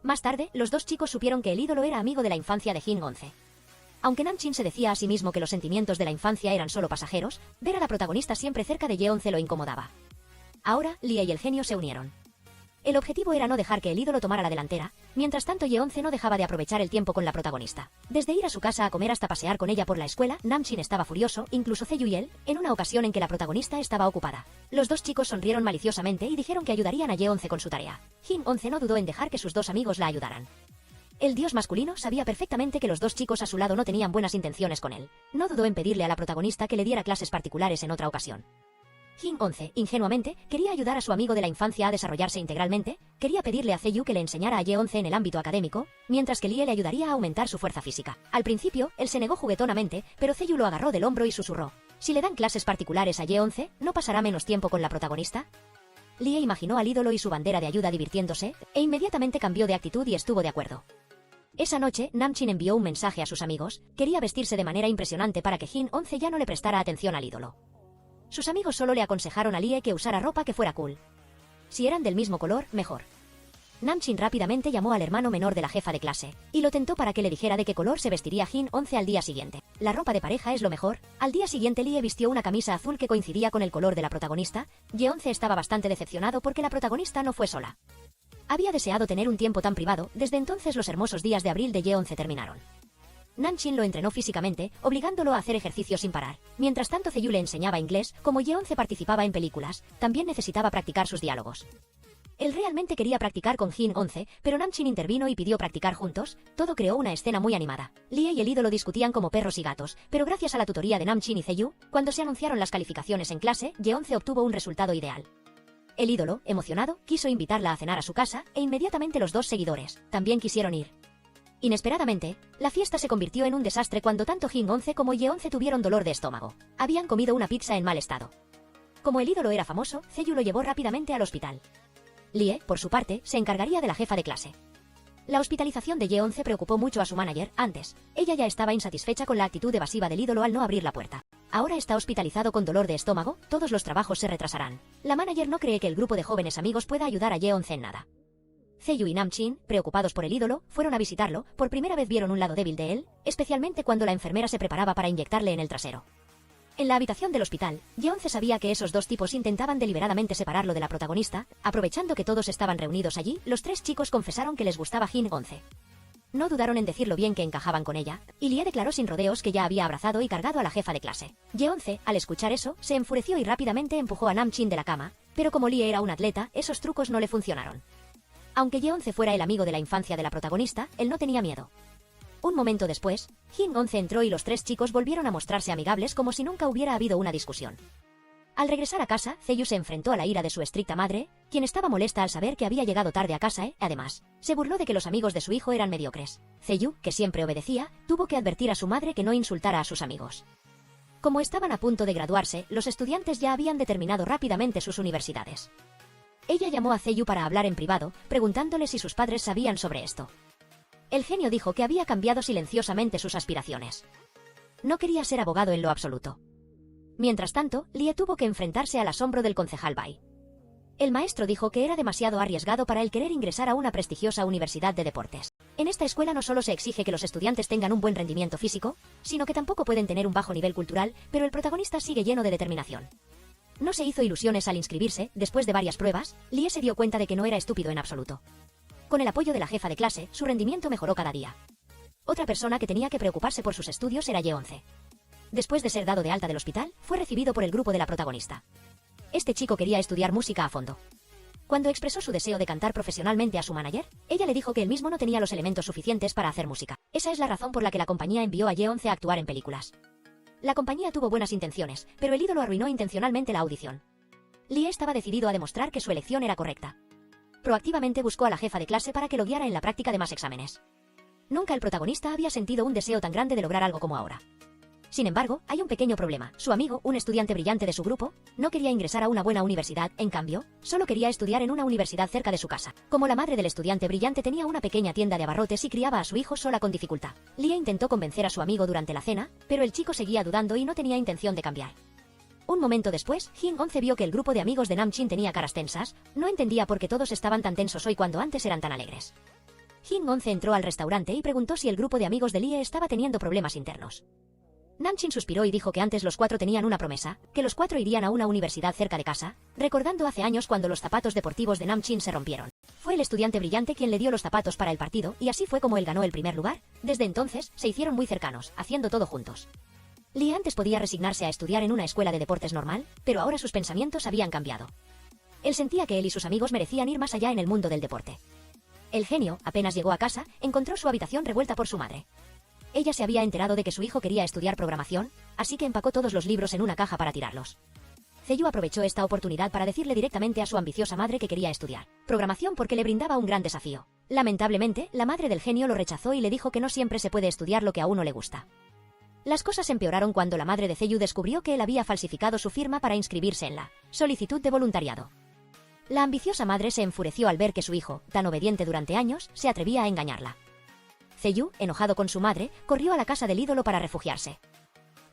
Más tarde, los dos chicos supieron que el ídolo era amigo de la infancia de Jin-11. Aunque Namchin se decía a sí mismo que los sentimientos de la infancia eran solo pasajeros, ver a la protagonista siempre cerca de Yeonce lo incomodaba. Ahora, Lie y el genio se unieron. El objetivo era no dejar que el ídolo tomara la delantera, mientras tanto Yeonce no dejaba de aprovechar el tiempo con la protagonista. Desde ir a su casa a comer hasta pasear con ella por la escuela, Namchin estaba furioso, incluso Zeyu y él, en una ocasión en que la protagonista estaba ocupada. Los dos chicos sonrieron maliciosamente y dijeron que ayudarían a Yeonce con su tarea. Jin-11 no dudó en dejar que sus dos amigos la ayudaran. El dios masculino sabía perfectamente que los dos chicos a su lado no tenían buenas intenciones con él. No dudó en pedirle a la protagonista que le diera clases particulares en otra ocasión. Jin-11, ingenuamente, quería ayudar a su amigo de la infancia a desarrollarse integralmente, quería pedirle a Zeyu que le enseñara a Yeonce en el ámbito académico, mientras que Lie le ayudaría a aumentar su fuerza física. Al principio, él se negó juguetonamente, pero Zeyu lo agarró del hombro y susurró: «Si le dan clases particulares a Yeonce, ¿no pasará menos tiempo con la protagonista?». Lie imaginó al ídolo y su bandera de ayuda divirtiéndose, e inmediatamente cambió de actitud y estuvo de acuerdo. Esa noche, Namchin envió un mensaje a sus amigos, quería vestirse de manera impresionante para que Jin-11 ya no le prestara atención al ídolo. Sus amigos solo le aconsejaron a Lie que usara ropa que fuera cool. Si eran del mismo color, mejor. Namchin rápidamente llamó al hermano menor de la jefa de clase, y lo tentó para que le dijera de qué color se vestiría Jin-11 al día siguiente. La ropa de pareja es lo mejor. Al día siguiente Lie vistió una camisa azul que coincidía con el color de la protagonista. Yeonce estaba bastante decepcionado porque la protagonista no fue sola. Había deseado tener un tiempo tan privado, desde entonces los hermosos días de abril de Yeonce terminaron. Namchin lo entrenó físicamente, obligándolo a hacer ejercicio sin parar. Mientras tanto Zeyu le enseñaba inglés, como Yeonce participaba en películas, también necesitaba practicar sus diálogos. Él realmente quería practicar con Jin-11, pero Namchin intervino y pidió practicar juntos. Todo creó una escena muy animada. Lie y el ídolo discutían como perros y gatos, pero gracias a la tutoría de Namchin y Zeyu, cuando se anunciaron las calificaciones en clase, Yeonce obtuvo un resultado ideal. El ídolo, emocionado, quiso invitarla a cenar a su casa, e inmediatamente los dos seguidores también quisieron ir. Inesperadamente, la fiesta se convirtió en un desastre cuando tanto Jin-11 como Yeonce tuvieron dolor de estómago. Habían comido una pizza en mal estado. Como el ídolo era famoso, Zeyu lo llevó rápidamente al hospital. Lie, por su parte, se encargaría de la jefa de clase. La hospitalización de Yeonce preocupó mucho a su manager. Antes, ella ya estaba insatisfecha con la actitud evasiva del ídolo al no abrir la puerta. Ahora está hospitalizado con dolor de estómago, todos los trabajos se retrasarán. La manager no cree que el grupo de jóvenes amigos pueda ayudar a Yeonce en nada. Zeyu y Namchin, preocupados por el ídolo, fueron a visitarlo. Por primera vez vieron un lado débil de él, especialmente cuando la enfermera se preparaba para inyectarle en el trasero. En la habitación del hospital, Yeonce sabía que esos dos tipos intentaban deliberadamente separarlo de la protagonista. Aprovechando que todos estaban reunidos allí, los tres chicos confesaron que les gustaba Jin-11. No dudaron en decir lo bien que encajaban con ella, y Lie declaró sin rodeos que ya había abrazado y cargado a la jefa de clase. Yeonce, al escuchar eso, se enfureció y rápidamente empujó a Namchin de la cama, pero como Lie era un atleta, esos trucos no le funcionaron. Aunque Yeonce fuera el amigo de la infancia de la protagonista, él no tenía miedo. Un momento después, Jin-11 entró y los tres chicos volvieron a mostrarse amigables como si nunca hubiera habido una discusión. Al regresar a casa, Zeyu se enfrentó a la ira de su estricta madre, quien estaba molesta al saber que había llegado tarde a casa además, se burló de que los amigos de su hijo eran mediocres. Zeyu, que siempre obedecía, tuvo que advertir a su madre que no insultara a sus amigos. Como estaban a punto de graduarse, los estudiantes ya habían determinado rápidamente sus universidades. Ella llamó a Zeyu para hablar en privado, preguntándole si sus padres sabían sobre esto. El genio dijo que había cambiado silenciosamente sus aspiraciones. No quería ser abogado en lo absoluto. Mientras tanto, Lie tuvo que enfrentarse al asombro del concejal Bai. El maestro dijo que era demasiado arriesgado para él querer ingresar a una prestigiosa universidad de deportes. En esta escuela no solo se exige que los estudiantes tengan un buen rendimiento físico, sino que tampoco pueden tener un bajo nivel cultural, pero el protagonista sigue lleno de determinación. No se hizo ilusiones al inscribirse. Después de varias pruebas, Lie se dio cuenta de que no era estúpido en absoluto. Con el apoyo de la jefa de clase, su rendimiento mejoró cada día. Otra persona que tenía que preocuparse por sus estudios era Yeonce. Después de ser dado de alta del hospital, fue recibido por el grupo de la protagonista. Este chico quería estudiar música a fondo. Cuando expresó su deseo de cantar profesionalmente a su manager, ella le dijo que él mismo no tenía los elementos suficientes para hacer música. Esa es la razón por la que la compañía envió a Yeonce a actuar en películas. La compañía tuvo buenas intenciones, pero el ídolo arruinó intencionalmente la audición. Lie estaba decidido a demostrar que su elección era correcta. Proactivamente buscó a la jefa de clase para que lo guiara en la práctica de más exámenes. Nunca el protagonista había sentido un deseo tan grande de lograr algo como ahora. Sin embargo, hay un pequeño problema. Su amigo, un estudiante brillante de su grupo, no quería ingresar a una buena universidad, en cambio, solo quería estudiar en una universidad cerca de su casa. Como la madre del estudiante brillante tenía una pequeña tienda de abarrotes y criaba a su hijo sola con dificultad, Lie intentó convencer a su amigo durante la cena, pero el chico seguía dudando y no tenía intención de cambiar. Un momento después, Jin-11 vio que el grupo de amigos de Namchin tenía caras tensas. No entendía por qué todos estaban tan tensos hoy cuando antes eran tan alegres. Jin-11 entró al restaurante y preguntó si el grupo de amigos de Lie estaba teniendo problemas internos. Namchin suspiró y dijo que antes los cuatro tenían una promesa, que los cuatro irían a una universidad cerca de casa, recordando hace años cuando los zapatos deportivos de Namchin se rompieron. Fue el estudiante brillante quien le dio los zapatos para el partido, y así fue como él ganó el primer lugar. Desde entonces, se hicieron muy cercanos, haciendo todo juntos. Lie antes podía resignarse a estudiar en una escuela de deportes normal, pero ahora sus pensamientos habían cambiado. Él sentía que él y sus amigos merecían ir más allá en el mundo del deporte. El genio, apenas llegó a casa, encontró su habitación revuelta por su madre. Ella se había enterado de que su hijo quería estudiar programación, así que empacó todos los libros en una caja para tirarlos. Zeyu aprovechó esta oportunidad para decirle directamente a su ambiciosa madre que quería estudiar programación porque le brindaba un gran desafío. Lamentablemente, la madre del genio lo rechazó y le dijo que no siempre se puede estudiar lo que a uno le gusta. Las cosas empeoraron cuando la madre de Zeyu descubrió que él había falsificado su firma para inscribirse en la solicitud de voluntariado. La ambiciosa madre se enfureció al ver que su hijo, tan obediente durante años, se atrevía a engañarla. Zeyu, enojado con su madre, corrió a la casa del ídolo para refugiarse.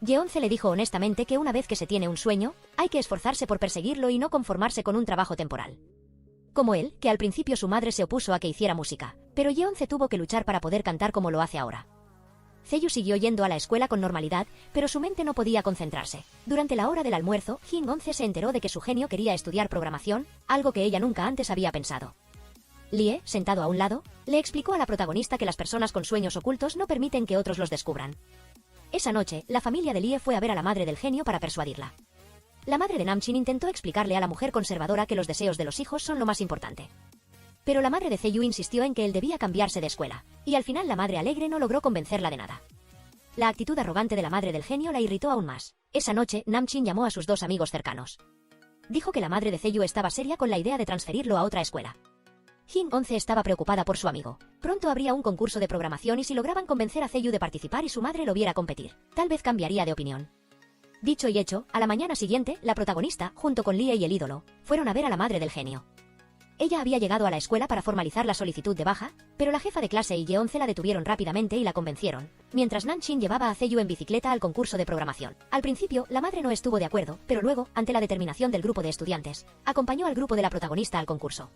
Yeonce le dijo honestamente que una vez que se tiene un sueño, hay que esforzarse por perseguirlo y no conformarse con un trabajo temporal. Como él, que al principio su madre se opuso a que hiciera música, pero Yeonce tuvo que luchar para poder cantar como lo hace ahora. Zeyu siguió yendo a la escuela con normalidad, pero su mente no podía concentrarse. Durante la hora del almuerzo, Jin-11 se enteró de que su genio quería estudiar programación, algo que ella nunca antes había pensado. Lie, sentado a un lado, le explicó a la protagonista que las personas con sueños ocultos no permiten que otros los descubran. Esa noche, la familia de Lie fue a ver a la madre del genio para persuadirla. La madre de Namchin intentó explicarle a la mujer conservadora que los deseos de los hijos son lo más importante. Pero la madre de Zeyu insistió en que él debía cambiarse de escuela, y al final la madre alegre no logró convencerla de nada. La actitud arrogante de la madre del genio la irritó aún más. Esa noche, Namchin llamó a sus dos amigos cercanos. Dijo que la madre de Zeyu estaba seria con la idea de transferirlo a otra escuela. Jin-11 estaba preocupada por su amigo. Pronto habría un concurso de programación y si lograban convencer a Zeyu de participar y su madre lo viera competir, tal vez cambiaría de opinión. Dicho y hecho, a la mañana siguiente, la protagonista, junto con Lie y el ídolo, fueron a ver a la madre del genio. Ella había llegado a la escuela para formalizar la solicitud de baja, pero la jefa de clase y Yeonce la detuvieron rápidamente y la convencieron, mientras Namchin llevaba a Zeyu en bicicleta al concurso de programación. Al principio, la madre no estuvo de acuerdo, pero luego, ante la determinación del grupo de estudiantes, acompañó al grupo de la protagonista al concurso.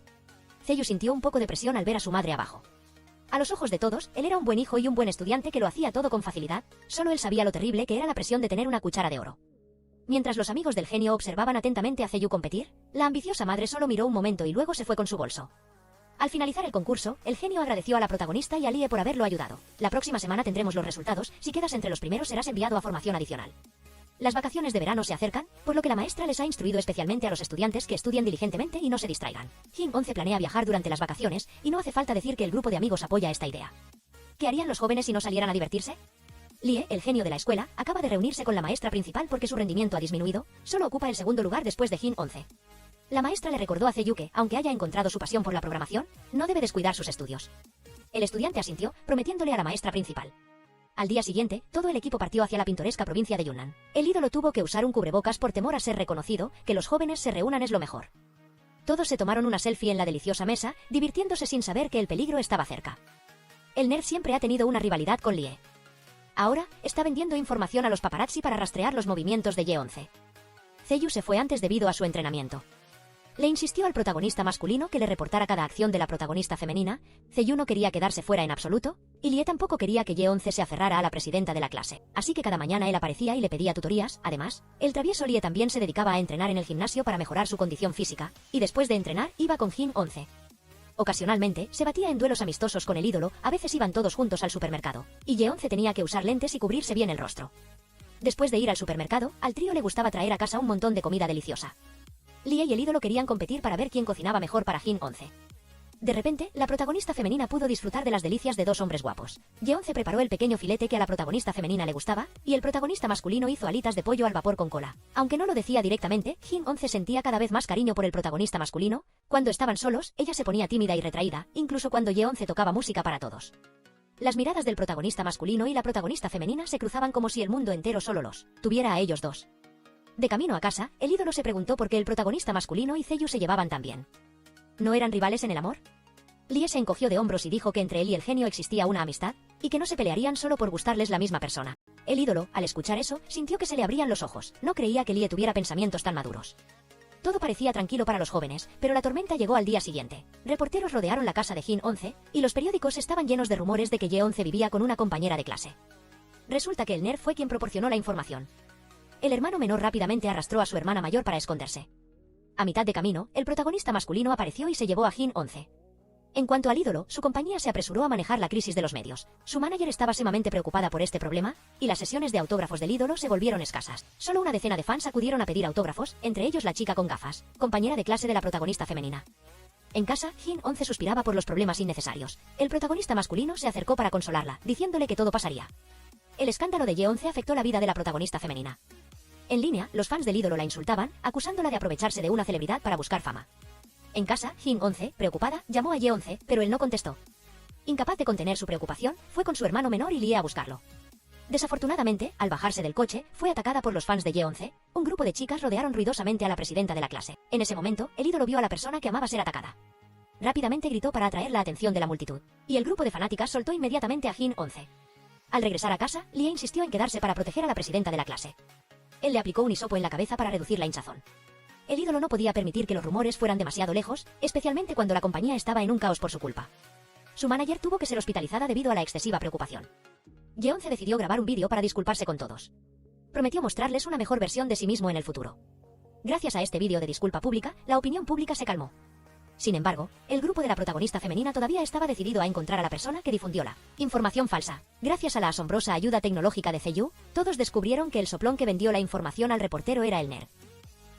Zeyu sintió un poco de presión al ver a su madre abajo. A los ojos de todos, él era un buen hijo y un buen estudiante que lo hacía todo con facilidad, solo él sabía lo terrible que era la presión de tener una cuchara de oro. Mientras los amigos del genio observaban atentamente a Zeyu competir, la ambiciosa madre solo miró un momento y luego se fue con su bolso. Al finalizar el concurso, el genio agradeció a la protagonista y a Lie por haberlo ayudado. La próxima semana tendremos los resultados, si quedas entre los primeros serás enviado a formación adicional. Las vacaciones de verano se acercan, por lo que la maestra les ha instruido especialmente a los estudiantes que estudien diligentemente y no se distraigan. Jin-11 planea viajar durante las vacaciones, y no hace falta decir que el grupo de amigos apoya esta idea. ¿Qué harían los jóvenes si no salieran a divertirse? Lie, el genio de la escuela, acaba de reunirse con la maestra principal porque su rendimiento ha disminuido, solo ocupa el segundo lugar después de Jin-11. La maestra le recordó a Zeyu que, aunque haya encontrado su pasión por la programación, no debe descuidar sus estudios. El estudiante asintió, prometiéndole a la maestra principal. Al día siguiente, todo el equipo partió hacia la pintoresca provincia de Yunnan. El ídolo tuvo que usar un cubrebocas por temor a ser reconocido, que los jóvenes se reúnan es lo mejor. Todos se tomaron una selfie en la deliciosa mesa, divirtiéndose sin saber que el peligro estaba cerca. El nerd siempre ha tenido una rivalidad con Lie. Ahora, está vendiendo información a los paparazzi para rastrear los movimientos de Yeonce. Zeyu se fue antes debido a su entrenamiento. Le insistió al protagonista masculino que le reportara cada acción de la protagonista femenina. Seiyu no quería quedarse fuera en absoluto, y Lie tampoco quería que Yeonce se aferrara a la presidenta de la clase. Así que cada mañana él aparecía y le pedía tutorías. Además, el travieso Lie también se dedicaba a entrenar en el gimnasio para mejorar su condición física, y después de entrenar iba con Jin-11. Ocasionalmente, se batía en duelos amistosos con el ídolo, a veces iban todos juntos al supermercado, y Yeonce tenía que usar lentes y cubrirse bien el rostro. Después de ir al supermercado, al trío le gustaba traer a casa un montón de comida deliciosa. Lie y el ídolo querían competir para ver quién cocinaba mejor para Jin-11. De repente, la protagonista femenina pudo disfrutar de las delicias de dos hombres guapos. Yeonce preparó el pequeño filete que a la protagonista femenina le gustaba, y el protagonista masculino hizo alitas de pollo al vapor con cola. Aunque no lo decía directamente, Jin-11 sentía cada vez más cariño por el protagonista masculino. Cuando estaban solos, ella se ponía tímida y retraída, incluso cuando Yeonce tocaba música para todos. Las miradas del protagonista masculino y la protagonista femenina se cruzaban como si el mundo entero solo los tuviera a ellos dos. De camino a casa, el ídolo se preguntó por qué el protagonista masculino y Seiyu se llevaban tan bien. ¿No eran rivales en el amor? Lie se encogió de hombros y dijo que entre él y el genio existía una amistad, y que no se pelearían solo por gustarles la misma persona. El ídolo, al escuchar eso, sintió que se le abrían los ojos. No creía que Lie tuviera pensamientos tan maduros. Todo parecía tranquilo para los jóvenes, pero la tormenta llegó al día siguiente. Reporteros rodearon la casa de Jin-11, y los periódicos estaban llenos de rumores de que Ye-11 vivía con una compañera de clase. Resulta que el nerd fue quien proporcionó la información. El hermano menor rápidamente arrastró a su hermana mayor para esconderse. A mitad de camino, el protagonista masculino apareció y se llevó a Jin-11. En cuanto al ídolo, su compañía se apresuró a manejar la crisis de los medios. Su manager estaba sumamente preocupada por este problema, y las sesiones de autógrafos del ídolo se volvieron escasas. Solo una decena de fans acudieron a pedir autógrafos, entre ellos la chica con gafas, compañera de clase de la protagonista femenina. En casa, Jin-11 suspiraba por los problemas innecesarios. El protagonista masculino se acercó para consolarla, diciéndole que todo pasaría. El escándalo de Ye-11 afectó la vida de la protagonista femenina. En línea, los fans del ídolo la insultaban, acusándola de aprovecharse de una celebridad para buscar fama. En casa, Jin-11, preocupada, llamó a Ye-11, pero él no contestó. Incapaz de contener su preocupación, fue con su hermano menor y Lie a buscarlo. Desafortunadamente, al bajarse del coche, fue atacada por los fans de Ye-11. Un grupo de chicas rodearon ruidosamente a la presidenta de la clase. En ese momento, el ídolo vio a la persona que amaba ser atacada. Rápidamente gritó para atraer la atención de la multitud, y el grupo de fanáticas soltó inmediatamente a Jin-11. Al regresar a casa, Lie insistió en quedarse para proteger a la presidenta de la clase. Él le aplicó un hisopo en la cabeza para reducir la hinchazón. El ídolo no podía permitir que los rumores fueran demasiado lejos, especialmente cuando la compañía estaba en un caos por su culpa. Su manager tuvo que ser hospitalizada debido a la excesiva preocupación. Ye-11 decidió grabar un vídeo para disculparse con todos. Prometió mostrarles una mejor versión de sí mismo en el futuro. Gracias a este vídeo de disculpa pública, la opinión pública se calmó. Sin embargo, el grupo de la protagonista femenina todavía estaba decidido a encontrar a la persona que difundió la información falsa. Gracias a la asombrosa ayuda tecnológica de Seiyu, todos descubrieron que el soplón que vendió la información al reportero era el nerd.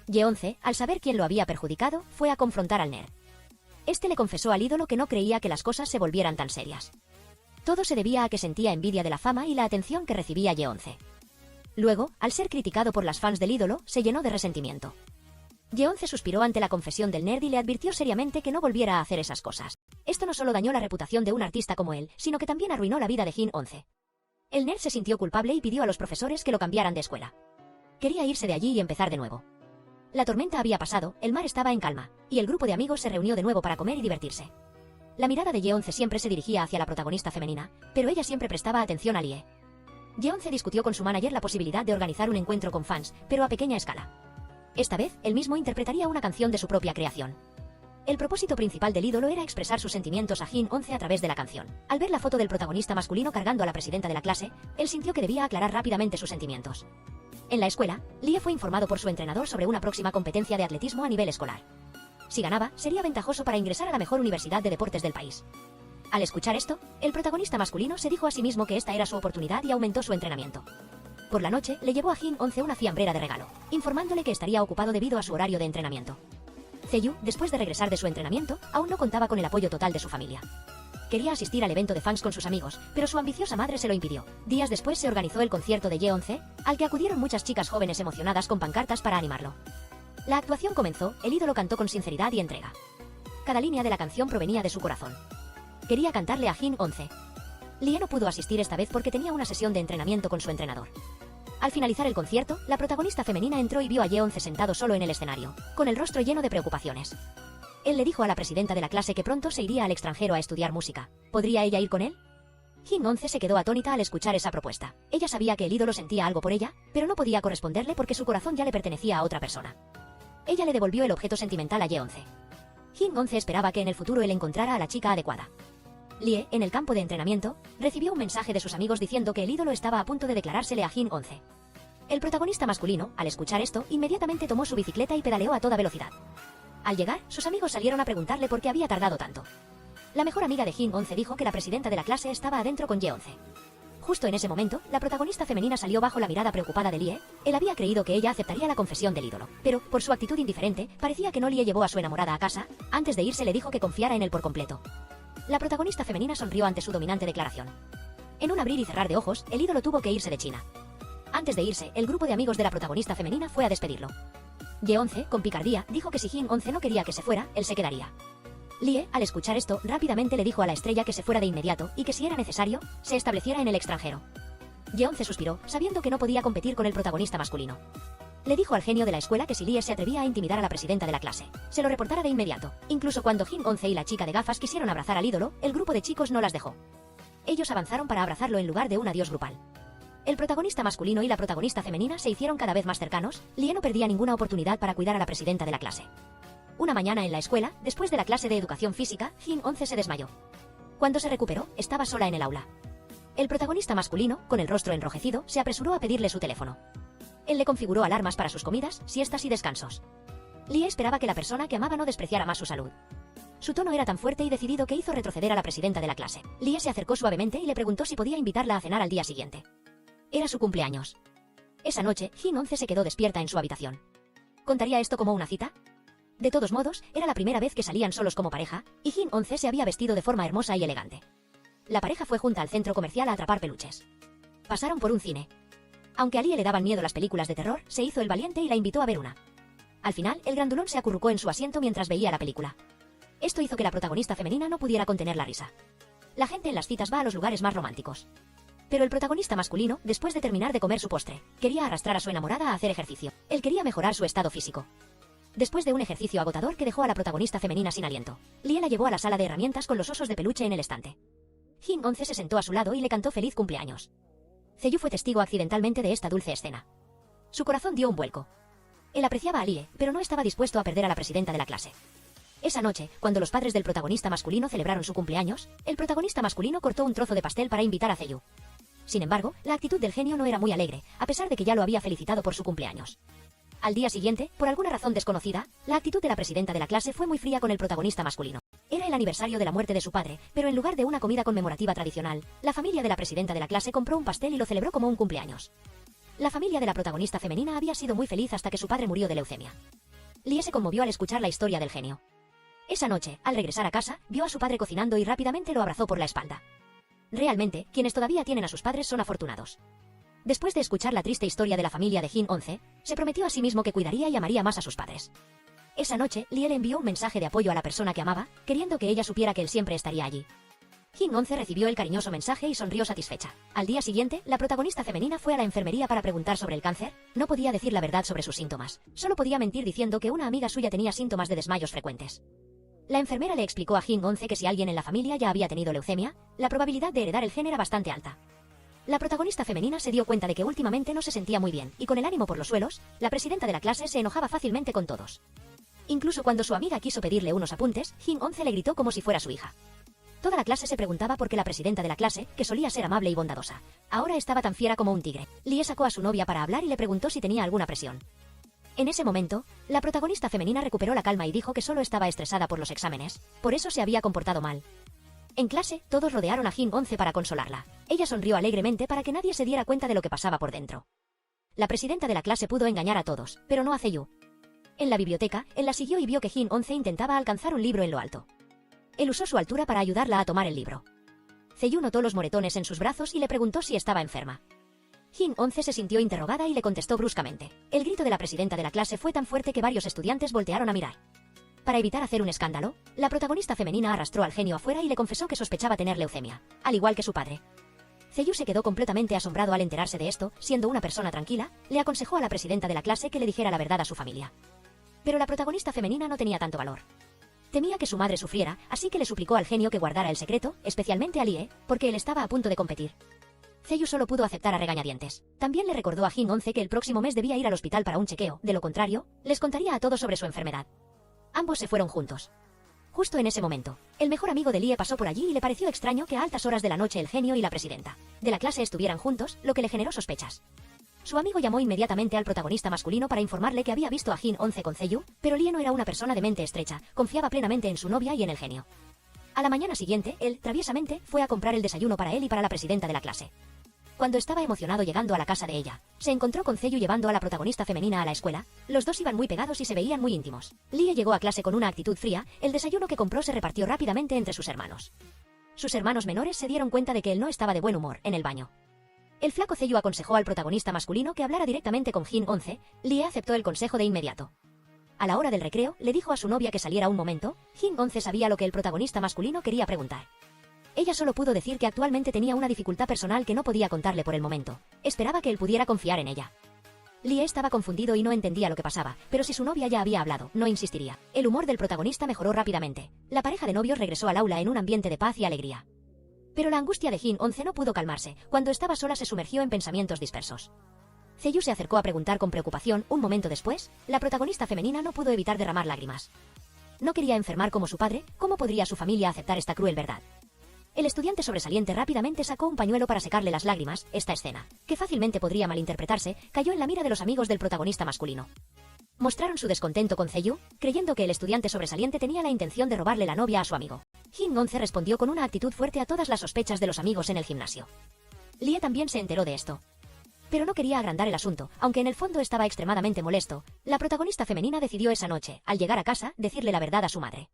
Ye-11, al saber quién lo había perjudicado, fue a confrontar al nerd. Este le confesó al ídolo que no creía que las cosas se volvieran tan serias. Todo se debía a que sentía envidia de la fama y la atención que recibía Ye-11. Luego, al ser criticado por las fans del ídolo, se llenó de resentimiento. Ye-11 suspiró ante la confesión del nerd y le advirtió seriamente que no volviera a hacer esas cosas. Esto no solo dañó la reputación de un artista como él, sino que también arruinó la vida de Jin-11. El nerd se sintió culpable y pidió a los profesores que lo cambiaran de escuela. Quería irse de allí y empezar de nuevo. La tormenta había pasado, el mar estaba en calma, y el grupo de amigos se reunió de nuevo para comer y divertirse. La mirada de Ye-11 siempre se dirigía hacia la protagonista femenina, pero ella siempre prestaba atención a Lie. Ye-11 discutió con su manager la posibilidad de organizar un encuentro con fans, pero a pequeña escala. Esta vez, él mismo interpretaría una canción de su propia creación. El propósito principal del ídolo era expresar sus sentimientos a Jin-11 a través de la canción. Al ver la foto del protagonista masculino cargando a la presidenta de la clase, él sintió que debía aclarar rápidamente sus sentimientos. En la escuela, Lie fue informado por su entrenador sobre una próxima competencia de atletismo a nivel escolar. Si ganaba, sería ventajoso para ingresar a la mejor universidad de deportes del país. Al escuchar esto, el protagonista masculino se dijo a sí mismo que esta era su oportunidad y aumentó su entrenamiento. Por la noche, le llevó a Jin-11 una fiambrera de regalo, informándole que estaría ocupado debido a su horario de entrenamiento. Seiyu, después de regresar de su entrenamiento, aún no contaba con el apoyo total de su familia. Quería asistir al evento de fans con sus amigos, pero su ambiciosa madre se lo impidió. Días después se organizó el concierto de Ye-11, al que acudieron muchas chicas jóvenes emocionadas con pancartas para animarlo. La actuación comenzó, el ídolo cantó con sinceridad y entrega. Cada línea de la canción provenía de su corazón. Quería cantarle a Jin-11. Lie no pudo asistir esta vez porque tenía una sesión de entrenamiento con su entrenador. Al finalizar el concierto, la protagonista femenina entró y vio a Ye-11 sentado solo en el escenario, con el rostro lleno de preocupaciones. Él le dijo a la presidenta de la clase que pronto se iría al extranjero a estudiar música. ¿Podría ella ir con él? Jin-11 se quedó atónita al escuchar esa propuesta. Ella sabía que el ídolo sentía algo por ella, pero no podía corresponderle porque su corazón ya le pertenecía a otra persona. ella le devolvió el objeto sentimental a Ye-11. Jin-11 esperaba que en el futuro él encontrara a la chica adecuada. Lie, en el campo de entrenamiento, recibió un mensaje de sus amigos diciendo que el ídolo estaba a punto de declarársele a Jin-11. El protagonista masculino, al escuchar esto, inmediatamente tomó su bicicleta y pedaleó a toda velocidad. Al llegar, sus amigos salieron a preguntarle por qué había tardado tanto. La mejor amiga de Jin-11 dijo que la presidenta de la clase estaba adentro con Ye-11. Justo en ese momento, la protagonista femenina salió bajo la mirada preocupada de Lie. Él había creído que ella aceptaría la confesión del ídolo, pero, por su actitud indiferente, parecía que no Lie llevó a su enamorada a casa. Antes de irse le dijo que confiara en él por completo. La protagonista femenina sonrió ante su dominante declaración. En un abrir y cerrar de ojos, el ídolo tuvo que irse de China. Antes de irse, el grupo de amigos de la protagonista femenina fue a despedirlo. Ye-11, con picardía, dijo que si Jin-11 no quería que se fuera, él se quedaría. Lie, al escuchar esto, rápidamente le dijo a la estrella que se fuera de inmediato y que si era necesario, se estableciera en el extranjero. Ye-11 suspiró, sabiendo que no podía competir con el protagonista masculino. Le dijo al genio de la escuela que si Lie se atrevía a intimidar a la presidenta de la clase, se lo reportara de inmediato. Incluso cuando Jin-11 y la chica de gafas quisieron abrazar al ídolo, el grupo de chicos no las dejó. Ellos avanzaron para abrazarlo en lugar de un adiós grupal. El protagonista masculino y la protagonista femenina se hicieron cada vez más cercanos. Lie no perdía ninguna oportunidad para cuidar a la presidenta de la clase. Una mañana en la escuela, después de la clase de educación física, Jin-11 se desmayó. Cuando se recuperó, estaba sola en el aula. El protagonista masculino, con el rostro enrojecido, se apresuró a pedirle su teléfono. Él le configuró alarmas para sus comidas, siestas y descansos. Lie esperaba que la persona que amaba no despreciara más su salud. Su tono era tan fuerte y decidido que hizo retroceder a la presidenta de la clase. Lie se acercó suavemente y le preguntó si podía invitarla a cenar al día siguiente. Era su cumpleaños. Esa noche, Jin-11 se quedó despierta en su habitación. ¿Contaría esto como una cita? De todos modos, era la primera vez que salían solos como pareja, y Jin-11 se había vestido de forma hermosa y elegante. La pareja fue junta al centro comercial a atrapar peluches. Pasaron por un cine. Aunque a Lie le daban miedo las películas de terror, se hizo el valiente y la invitó a ver una. Al final, el grandulón se acurrucó en su asiento mientras veía la película. Esto hizo que la protagonista femenina no pudiera contener la risa. La gente en las citas va a los lugares más románticos. Pero el protagonista masculino, después de terminar de comer su postre, quería arrastrar a su enamorada a hacer ejercicio. Él quería mejorar su estado físico. Después de un ejercicio agotador que dejó a la protagonista femenina sin aliento, Lie la llevó a la sala de herramientas con los osos de peluche en el estante. Jin-11 se sentó a su lado y le cantó feliz cumpleaños. Zeyu fue testigo accidentalmente de esta dulce escena. Su corazón dio un vuelco. Él apreciaba a Lie, pero no estaba dispuesto a perder a la presidenta de la clase. Esa noche, cuando los padres del protagonista masculino celebraron su cumpleaños, el protagonista masculino cortó un trozo de pastel para invitar a Zeyu. Sin embargo, la actitud del genio no era muy alegre, a pesar de que ya lo había felicitado por su cumpleaños. Al día siguiente, por alguna razón desconocida, la actitud de la presidenta de la clase fue muy fría con el protagonista masculino. Era el aniversario de la muerte de su padre, pero en lugar de una comida conmemorativa tradicional, la familia de la presidenta de la clase compró un pastel y lo celebró como un cumpleaños. La familia de la protagonista femenina había sido muy feliz hasta que su padre murió de leucemia. Lie se conmovió al escuchar la historia del genio. Esa noche, al regresar a casa, vio a su padre cocinando y rápidamente lo abrazó por la espalda. Realmente, quienes todavía tienen a sus padres son afortunados. Después de escuchar la triste historia de la familia de Jin-11, se prometió a sí mismo que cuidaría y amaría más a sus padres. Esa noche, Lie le envió un mensaje de apoyo a la persona que amaba, queriendo que ella supiera que él siempre estaría allí. Jin-11 recibió el cariñoso mensaje y sonrió satisfecha. Al día siguiente, la protagonista femenina fue a la enfermería para preguntar sobre el cáncer. No podía decir la verdad sobre sus síntomas. Solo podía mentir diciendo que una amiga suya tenía síntomas de desmayos frecuentes. La enfermera le explicó a Jin-11 que si alguien en la familia ya había tenido leucemia, la probabilidad de heredar el gen era bastante alta. La protagonista femenina se dio cuenta de que últimamente no se sentía muy bien, y con el ánimo por los suelos, la presidenta de la clase se enojaba fácilmente con todos. Incluso cuando su amiga quiso pedirle unos apuntes, Jin-11 le gritó como si fuera su hija. Toda la clase se preguntaba por qué la presidenta de la clase, que solía ser amable y bondadosa, ahora estaba tan fiera como un tigre. Lie sacó a su novia para hablar y le preguntó si tenía alguna presión. En ese momento, la protagonista femenina recuperó la calma y dijo que solo estaba estresada por los exámenes, por eso se había comportado mal. En clase, todos rodearon a Jin-11 para consolarla. Ella sonrió alegremente para que nadie se diera cuenta de lo que pasaba por dentro. La presidenta de la clase pudo engañar a todos, pero no a Zeyu. En la biblioteca, él la siguió y vio que Jin-11 intentaba alcanzar un libro en lo alto. Él usó su altura para ayudarla a tomar el libro. Zeyu notó los moretones en sus brazos y le preguntó si estaba enferma. Jin-11 se sintió interrogada y le contestó bruscamente. El grito de la presidenta de la clase fue tan fuerte que varios estudiantes voltearon a mirar. Para evitar hacer un escándalo, la protagonista femenina arrastró al genio afuera y le confesó que sospechaba tener leucemia, al igual que su padre. Zeyu se quedó completamente asombrado al enterarse de esto. Siendo una persona tranquila, le aconsejó a la presidenta de la clase que le dijera la verdad a su familia. Pero la protagonista femenina no tenía tanto valor. Temía que su madre sufriera, así que le suplicó al genio que guardara el secreto, especialmente a Lie, porque él estaba a punto de competir. Zeyu solo pudo aceptar a regañadientes. También le recordó a Jin 11 que el próximo mes debía ir al hospital para un chequeo, de lo contrario, les contaría a todos sobre su enfermedad. Ambos se fueron juntos. Justo en ese momento, el mejor amigo de Lie pasó por allí y le pareció extraño que a altas horas de la noche el genio y la presidenta de la clase estuvieran juntos, lo que le generó sospechas. Su amigo llamó inmediatamente al protagonista masculino para informarle que había visto a Jin 11 con Zeyu, pero Lie no era una persona de mente estrecha, confiaba plenamente en su novia y en el genio. A la mañana siguiente, él, traviesamente, fue a comprar el desayuno para él y para la presidenta de la clase. Cuando estaba emocionado llegando a la casa de ella, se encontró con Zeyu llevando a la protagonista femenina a la escuela. Los dos iban muy pegados y se veían muy íntimos. Lie llegó a clase con una actitud fría, el desayuno que compró se repartió rápidamente entre sus hermanos. Sus hermanos menores se dieron cuenta de que él no estaba de buen humor en el baño. El flaco Zeyu aconsejó al protagonista masculino que hablara directamente con Jin 11, Lie aceptó el consejo de inmediato. A la hora del recreo, le dijo a su novia que saliera un momento. Jin 11 sabía lo que el protagonista masculino quería preguntar. Ella solo pudo decir que actualmente tenía una dificultad personal que no podía contarle por el momento. Esperaba que él pudiera confiar en ella. Lie estaba confundido y no entendía lo que pasaba, pero si su novia ya había hablado, no insistiría. El humor del protagonista mejoró rápidamente. La pareja de novios regresó al aula en un ambiente de paz y alegría. Pero la angustia de Jin 11 no pudo calmarse. Cuando estaba sola se sumergió en pensamientos dispersos. Zeyu se acercó a preguntar con preocupación. Un momento después, la protagonista femenina no pudo evitar derramar lágrimas. No quería enfermar como su padre. ¿Cómo podría su familia aceptar esta cruel verdad? El estudiante sobresaliente rápidamente sacó un pañuelo para secarle las lágrimas. Esta escena, que fácilmente podría malinterpretarse, cayó en la mira de los amigos del protagonista masculino. Mostraron su descontento con Zeyu, creyendo que el estudiante sobresaliente tenía la intención de robarle la novia a su amigo. Jin 11 respondió con una actitud fuerte a todas las sospechas de los amigos en el gimnasio. Lie también se enteró de esto. Pero no quería agrandar el asunto, aunque en el fondo estaba extremadamente molesto. La protagonista femenina decidió esa noche, al llegar a casa, decirle la verdad a su madre.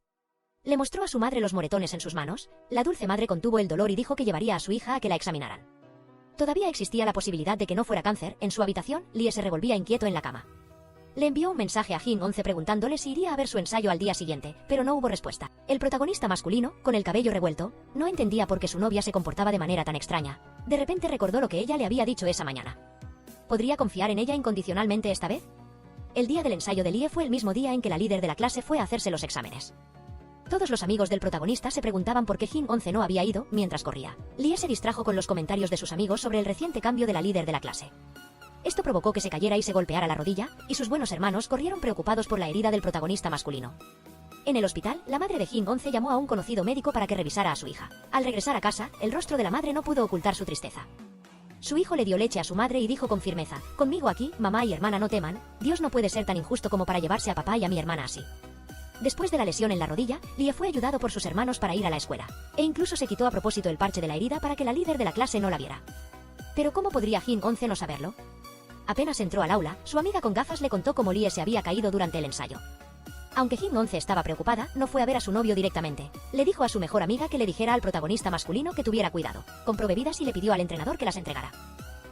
Le mostró a su madre los moretones en sus manos. La dulce madre contuvo el dolor y dijo que llevaría a su hija a que la examinaran. Todavía existía la posibilidad de que no fuera cáncer. En su habitación, Lie se revolvía inquieto en la cama. Le envió un mensaje a Jin 11 preguntándole si iría a ver su ensayo al día siguiente, pero no hubo respuesta. El protagonista masculino, con el cabello revuelto, no entendía por qué su novia se comportaba de manera tan extraña. De repente recordó lo que ella le había dicho esa mañana. ¿Podría confiar en ella incondicionalmente esta vez? El día del ensayo de Lie fue el mismo día en que la líder de la clase fue a hacerse los exámenes. Todos los amigos del protagonista se preguntaban por qué Jin 11 no había ido mientras corría. Lie se distrajo con los comentarios de sus amigos sobre el reciente cambio de la líder de la clase. Esto provocó que se cayera y se golpeara la rodilla, y sus buenos hermanos corrieron preocupados por la herida del protagonista masculino. En el hospital, la madre de Jin 11 llamó a un conocido médico para que revisara a su hija. Al regresar a casa, el rostro de la madre no pudo ocultar su tristeza. Su hijo le dio leche a su madre y dijo con firmeza: «Conmigo aquí, mamá y hermana no teman, Dios no puede ser tan injusto como para llevarse a papá y a mi hermana así». Después de la lesión en la rodilla, Lie fue ayudado por sus hermanos para ir a la escuela. E incluso se quitó a propósito el parche de la herida para que la líder de la clase no la viera. Pero ¿cómo podría Jin 11 no saberlo? Apenas entró al aula, su amiga con gafas le contó cómo Lie se había caído durante el ensayo. Aunque Jin 11 estaba preocupada, no fue a ver a su novio directamente. Le dijo a su mejor amiga que le dijera al protagonista masculino que tuviera cuidado. Compró bebidas y le pidió al entrenador que las entregara.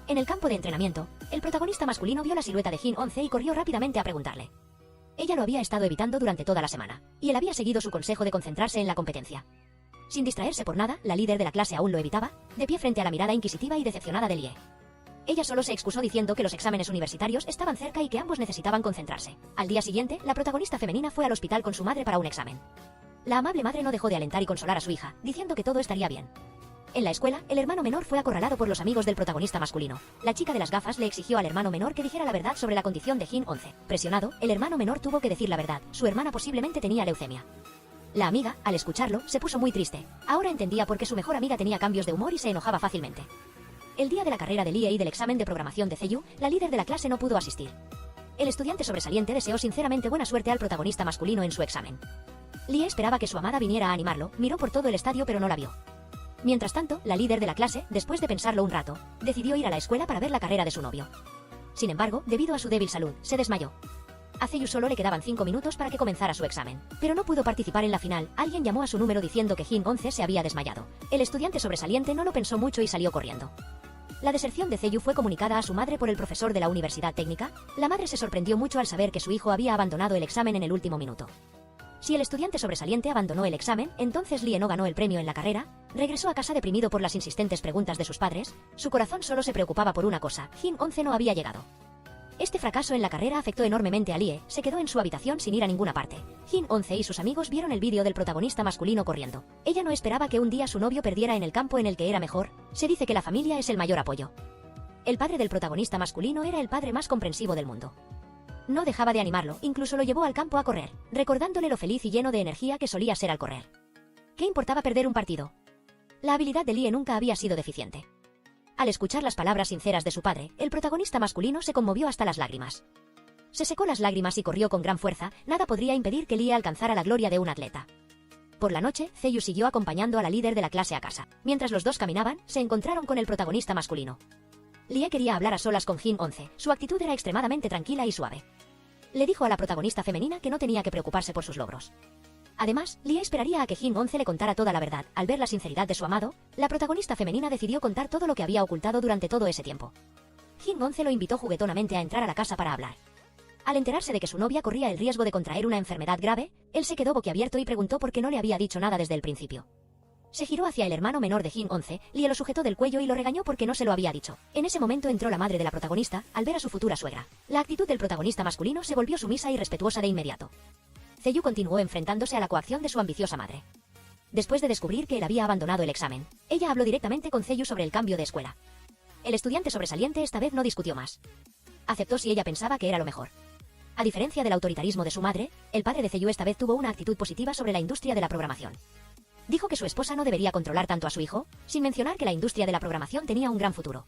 En el campo de entrenamiento, el protagonista masculino vio la silueta de Jin 11 y corrió rápidamente a preguntarle. Ella lo había estado evitando durante toda la semana, y él había seguido su consejo de concentrarse en la competencia. Sin distraerse por nada, la líder de la clase aún lo evitaba, de pie frente a la mirada inquisitiva y decepcionada de Lie. Ella solo se excusó diciendo que los exámenes universitarios estaban cerca y que ambos necesitaban concentrarse. Al día siguiente, la protagonista femenina fue al hospital con su madre para un examen. La amable madre no dejó de alentar y consolar a su hija, diciendo que todo estaría bien. En la escuela, el hermano menor fue acorralado por los amigos del protagonista masculino. La chica de las gafas le exigió al hermano menor que dijera la verdad sobre la condición de Jin 11. Presionado, el hermano menor tuvo que decir la verdad. Su hermana posiblemente tenía leucemia. La amiga, al escucharlo, se puso muy triste. Ahora entendía por qué su mejor amiga tenía cambios de humor y se enojaba fácilmente. El día de la carrera de Lie y del examen de programación de Zeyu, la líder de la clase no pudo asistir. El estudiante sobresaliente deseó sinceramente buena suerte al protagonista masculino en su examen. Lie esperaba que su amada viniera a animarlo, miró por todo el estadio pero no la vio. Mientras tanto, la líder de la clase, después de pensarlo un rato, decidió ir a la escuela para ver la carrera de su novio. Sin embargo, debido a su débil salud, se desmayó. A Zeyu solo le quedaban 5 minutos para que comenzara su examen, pero no pudo participar en la final. Alguien llamó a su número diciendo que Jin 11 se había desmayado. El estudiante sobresaliente no lo pensó mucho y salió corriendo. La deserción de Zeyu fue comunicada a su madre por el profesor de la Universidad Técnica. La madre se sorprendió mucho al saber que su hijo había abandonado el examen en el último minuto. Si el estudiante sobresaliente abandonó el examen, entonces Lie no ganó el premio en la carrera. Regresó a casa deprimido por las insistentes preguntas de sus padres. Su corazón solo se preocupaba por una cosa: Jin 11 no había llegado. Este fracaso en la carrera afectó enormemente a Lie, se quedó en su habitación sin ir a ninguna parte. Jin 11 y sus amigos vieron el vídeo del protagonista masculino corriendo. Ella no esperaba que un día su novio perdiera en el campo en el que era mejor. Se dice que la familia es el mayor apoyo. El padre del protagonista masculino era el padre más comprensivo del mundo. No dejaba de animarlo, incluso lo llevó al campo a correr, recordándole lo feliz y lleno de energía que solía ser al correr. ¿Qué importaba perder un partido? La habilidad de Lie nunca había sido deficiente. Al escuchar las palabras sinceras de su padre, el protagonista masculino se conmovió hasta las lágrimas. Se secó las lágrimas y corrió con gran fuerza, nada podría impedir que Lie alcanzara la gloria de un atleta. Por la noche, Seiyu siguió acompañando a la líder de la clase a casa. Mientras los dos caminaban, se encontraron con el protagonista masculino. Lie quería hablar a solas con Jin 11, su actitud era extremadamente tranquila y suave. Le dijo a la protagonista femenina que no tenía que preocuparse por sus logros. Además, Lie esperaría a que Jin 11 le contara toda la verdad. Al ver la sinceridad de su amado, la protagonista femenina decidió contar todo lo que había ocultado durante todo ese tiempo. Jin 11 lo invitó juguetonamente a entrar a la casa para hablar. Al enterarse de que su novia corría el riesgo de contraer una enfermedad grave, él se quedó boquiabierto y preguntó por qué no le había dicho nada desde el principio. Se giró hacia el hermano menor de Jin 11, Lie lo sujetó del cuello y lo regañó porque no se lo había dicho. En ese momento entró la madre de la protagonista, al ver a su futura suegra. La actitud del protagonista masculino se volvió sumisa y respetuosa de inmediato. Seiyu continuó enfrentándose a la coacción de su ambiciosa madre. Después de descubrir que él había abandonado el examen, ella habló directamente con Seiyu sobre el cambio de escuela. El estudiante sobresaliente esta vez no discutió más. Aceptó si ella pensaba que era lo mejor. A diferencia del autoritarismo de su madre, el padre de Seiyu esta vez tuvo una actitud positiva sobre la industria de la programación. Dijo que su esposa no debería controlar tanto a su hijo, sin mencionar que la industria de la programación tenía un gran futuro.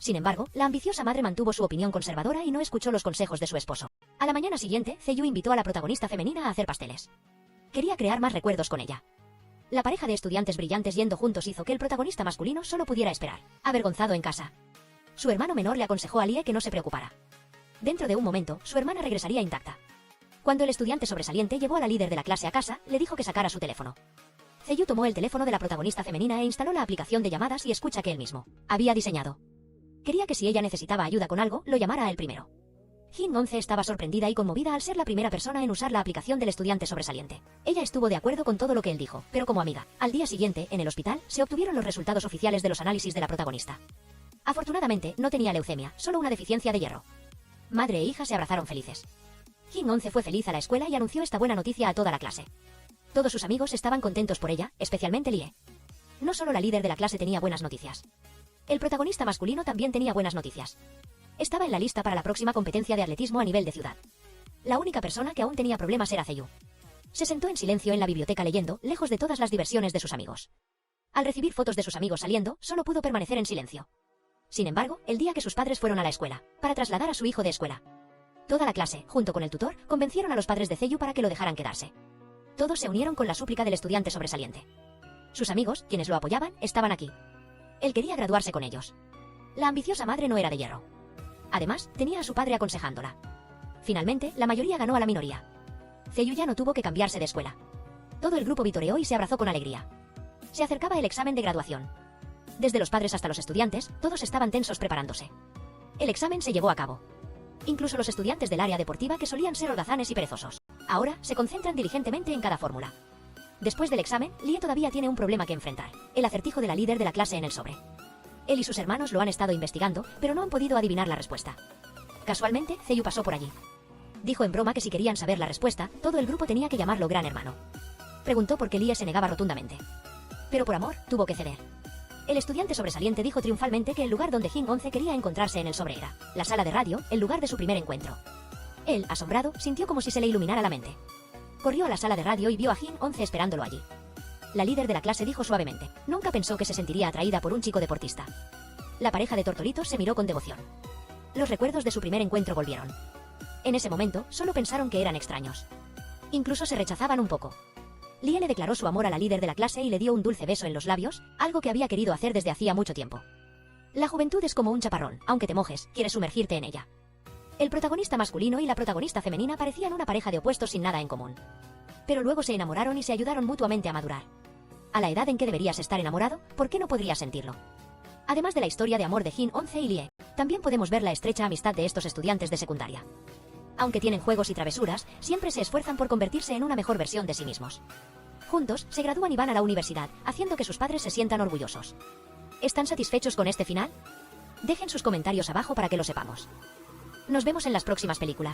Sin embargo, la ambiciosa madre mantuvo su opinión conservadora y no escuchó los consejos de su esposo. A la mañana siguiente, Seiyu invitó a la protagonista femenina a hacer pasteles. Quería crear más recuerdos con ella. La pareja de estudiantes brillantes yendo juntos hizo que el protagonista masculino solo pudiera esperar, avergonzado en casa. Su hermano menor le aconsejó a Lie que no se preocupara. Dentro de un momento, su hermana regresaría intacta. Cuando el estudiante sobresaliente llevó a la líder de la clase a casa, le dijo que sacara su teléfono. Seiyu tomó el teléfono de la protagonista femenina e instaló la aplicación de llamadas y escucha que él mismo había diseñado. Quería que si ella necesitaba ayuda con algo, lo llamara a él primero. Jin 11 estaba sorprendida y conmovida al ser la primera persona en usar la aplicación del estudiante sobresaliente. Ella estuvo de acuerdo con todo lo que él dijo, pero como amiga. Al día siguiente, en el hospital, se obtuvieron los resultados oficiales de los análisis de la protagonista. Afortunadamente, no tenía leucemia, solo una deficiencia de hierro. Madre e hija se abrazaron felices. Jin 11 fue feliz a la escuela y anunció esta buena noticia a toda la clase. Todos sus amigos estaban contentos por ella, especialmente Lie. No solo la líder de la clase tenía buenas noticias. El protagonista masculino también tenía buenas noticias. Estaba en la lista para la próxima competencia de atletismo a nivel de ciudad. La única persona que aún tenía problemas era Seiyu. Se sentó en silencio en la biblioteca leyendo, lejos de todas las diversiones de sus amigos. Al recibir fotos de sus amigos saliendo, solo pudo permanecer en silencio. Sin embargo, el día que sus padres fueron a la escuela, para trasladar a su hijo de escuela, toda la clase, junto con el tutor, convencieron a los padres de Seiyu para que lo dejaran quedarse. Todos se unieron con la súplica del estudiante sobresaliente. Sus amigos, quienes lo apoyaban, estaban aquí. Él quería graduarse con ellos. La ambiciosa madre no era de hierro. Además, tenía a su padre aconsejándola. Finalmente, la mayoría ganó a la minoría. Seiyu ya no tuvo que cambiarse de escuela. Todo el grupo vitoreó y se abrazó con alegría. Se acercaba el examen de graduación. Desde los padres hasta los estudiantes, todos estaban tensos preparándose. El examen se llevó a cabo. Incluso los estudiantes del área deportiva que solían ser holgazanes y perezosos. Ahora, se concentran diligentemente en cada fórmula. Después del examen, Lie todavía tiene un problema que enfrentar, el acertijo de la líder de la clase en el sobre. Él y sus hermanos lo han estado investigando, pero no han podido adivinar la respuesta. Casualmente, Seiyu pasó por allí. Dijo en broma que si querían saber la respuesta, todo el grupo tenía que llamarlo Gran Hermano. Preguntó por qué Lie se negaba rotundamente. Pero por amor, tuvo que ceder. El estudiante sobresaliente dijo triunfalmente que el lugar donde Jin 11 quería encontrarse en el sobre era la sala de radio, el lugar de su primer encuentro. Él, asombrado, sintió como si se le iluminara la mente. Corrió a la sala de radio y vio a Jin 11 esperándolo allí. La líder de la clase dijo suavemente, nunca pensó que se sentiría atraída por un chico deportista. La pareja de tortolitos se miró con devoción. Los recuerdos de su primer encuentro volvieron. En ese momento, solo pensaron que eran extraños. Incluso se rechazaban un poco. Lie le declaró su amor a la líder de la clase y le dio un dulce beso en los labios, algo que había querido hacer desde hacía mucho tiempo. La juventud es como un chaparrón, aunque te mojes, quieres sumergirte en ella. El protagonista masculino y la protagonista femenina parecían una pareja de opuestos sin nada en común. Pero luego se enamoraron y se ayudaron mutuamente a madurar. A la edad en que deberías estar enamorado, ¿por qué no podrías sentirlo? Además de la historia de amor de Jin 11 y Lie, también podemos ver la estrecha amistad de estos estudiantes de secundaria. Aunque tienen juegos y travesuras, siempre se esfuerzan por convertirse en una mejor versión de sí mismos. Juntos, se gradúan y van a la universidad, haciendo que sus padres se sientan orgullosos. ¿Están satisfechos con este final? Dejen sus comentarios abajo para que lo sepamos. Nos vemos en las próximas películas.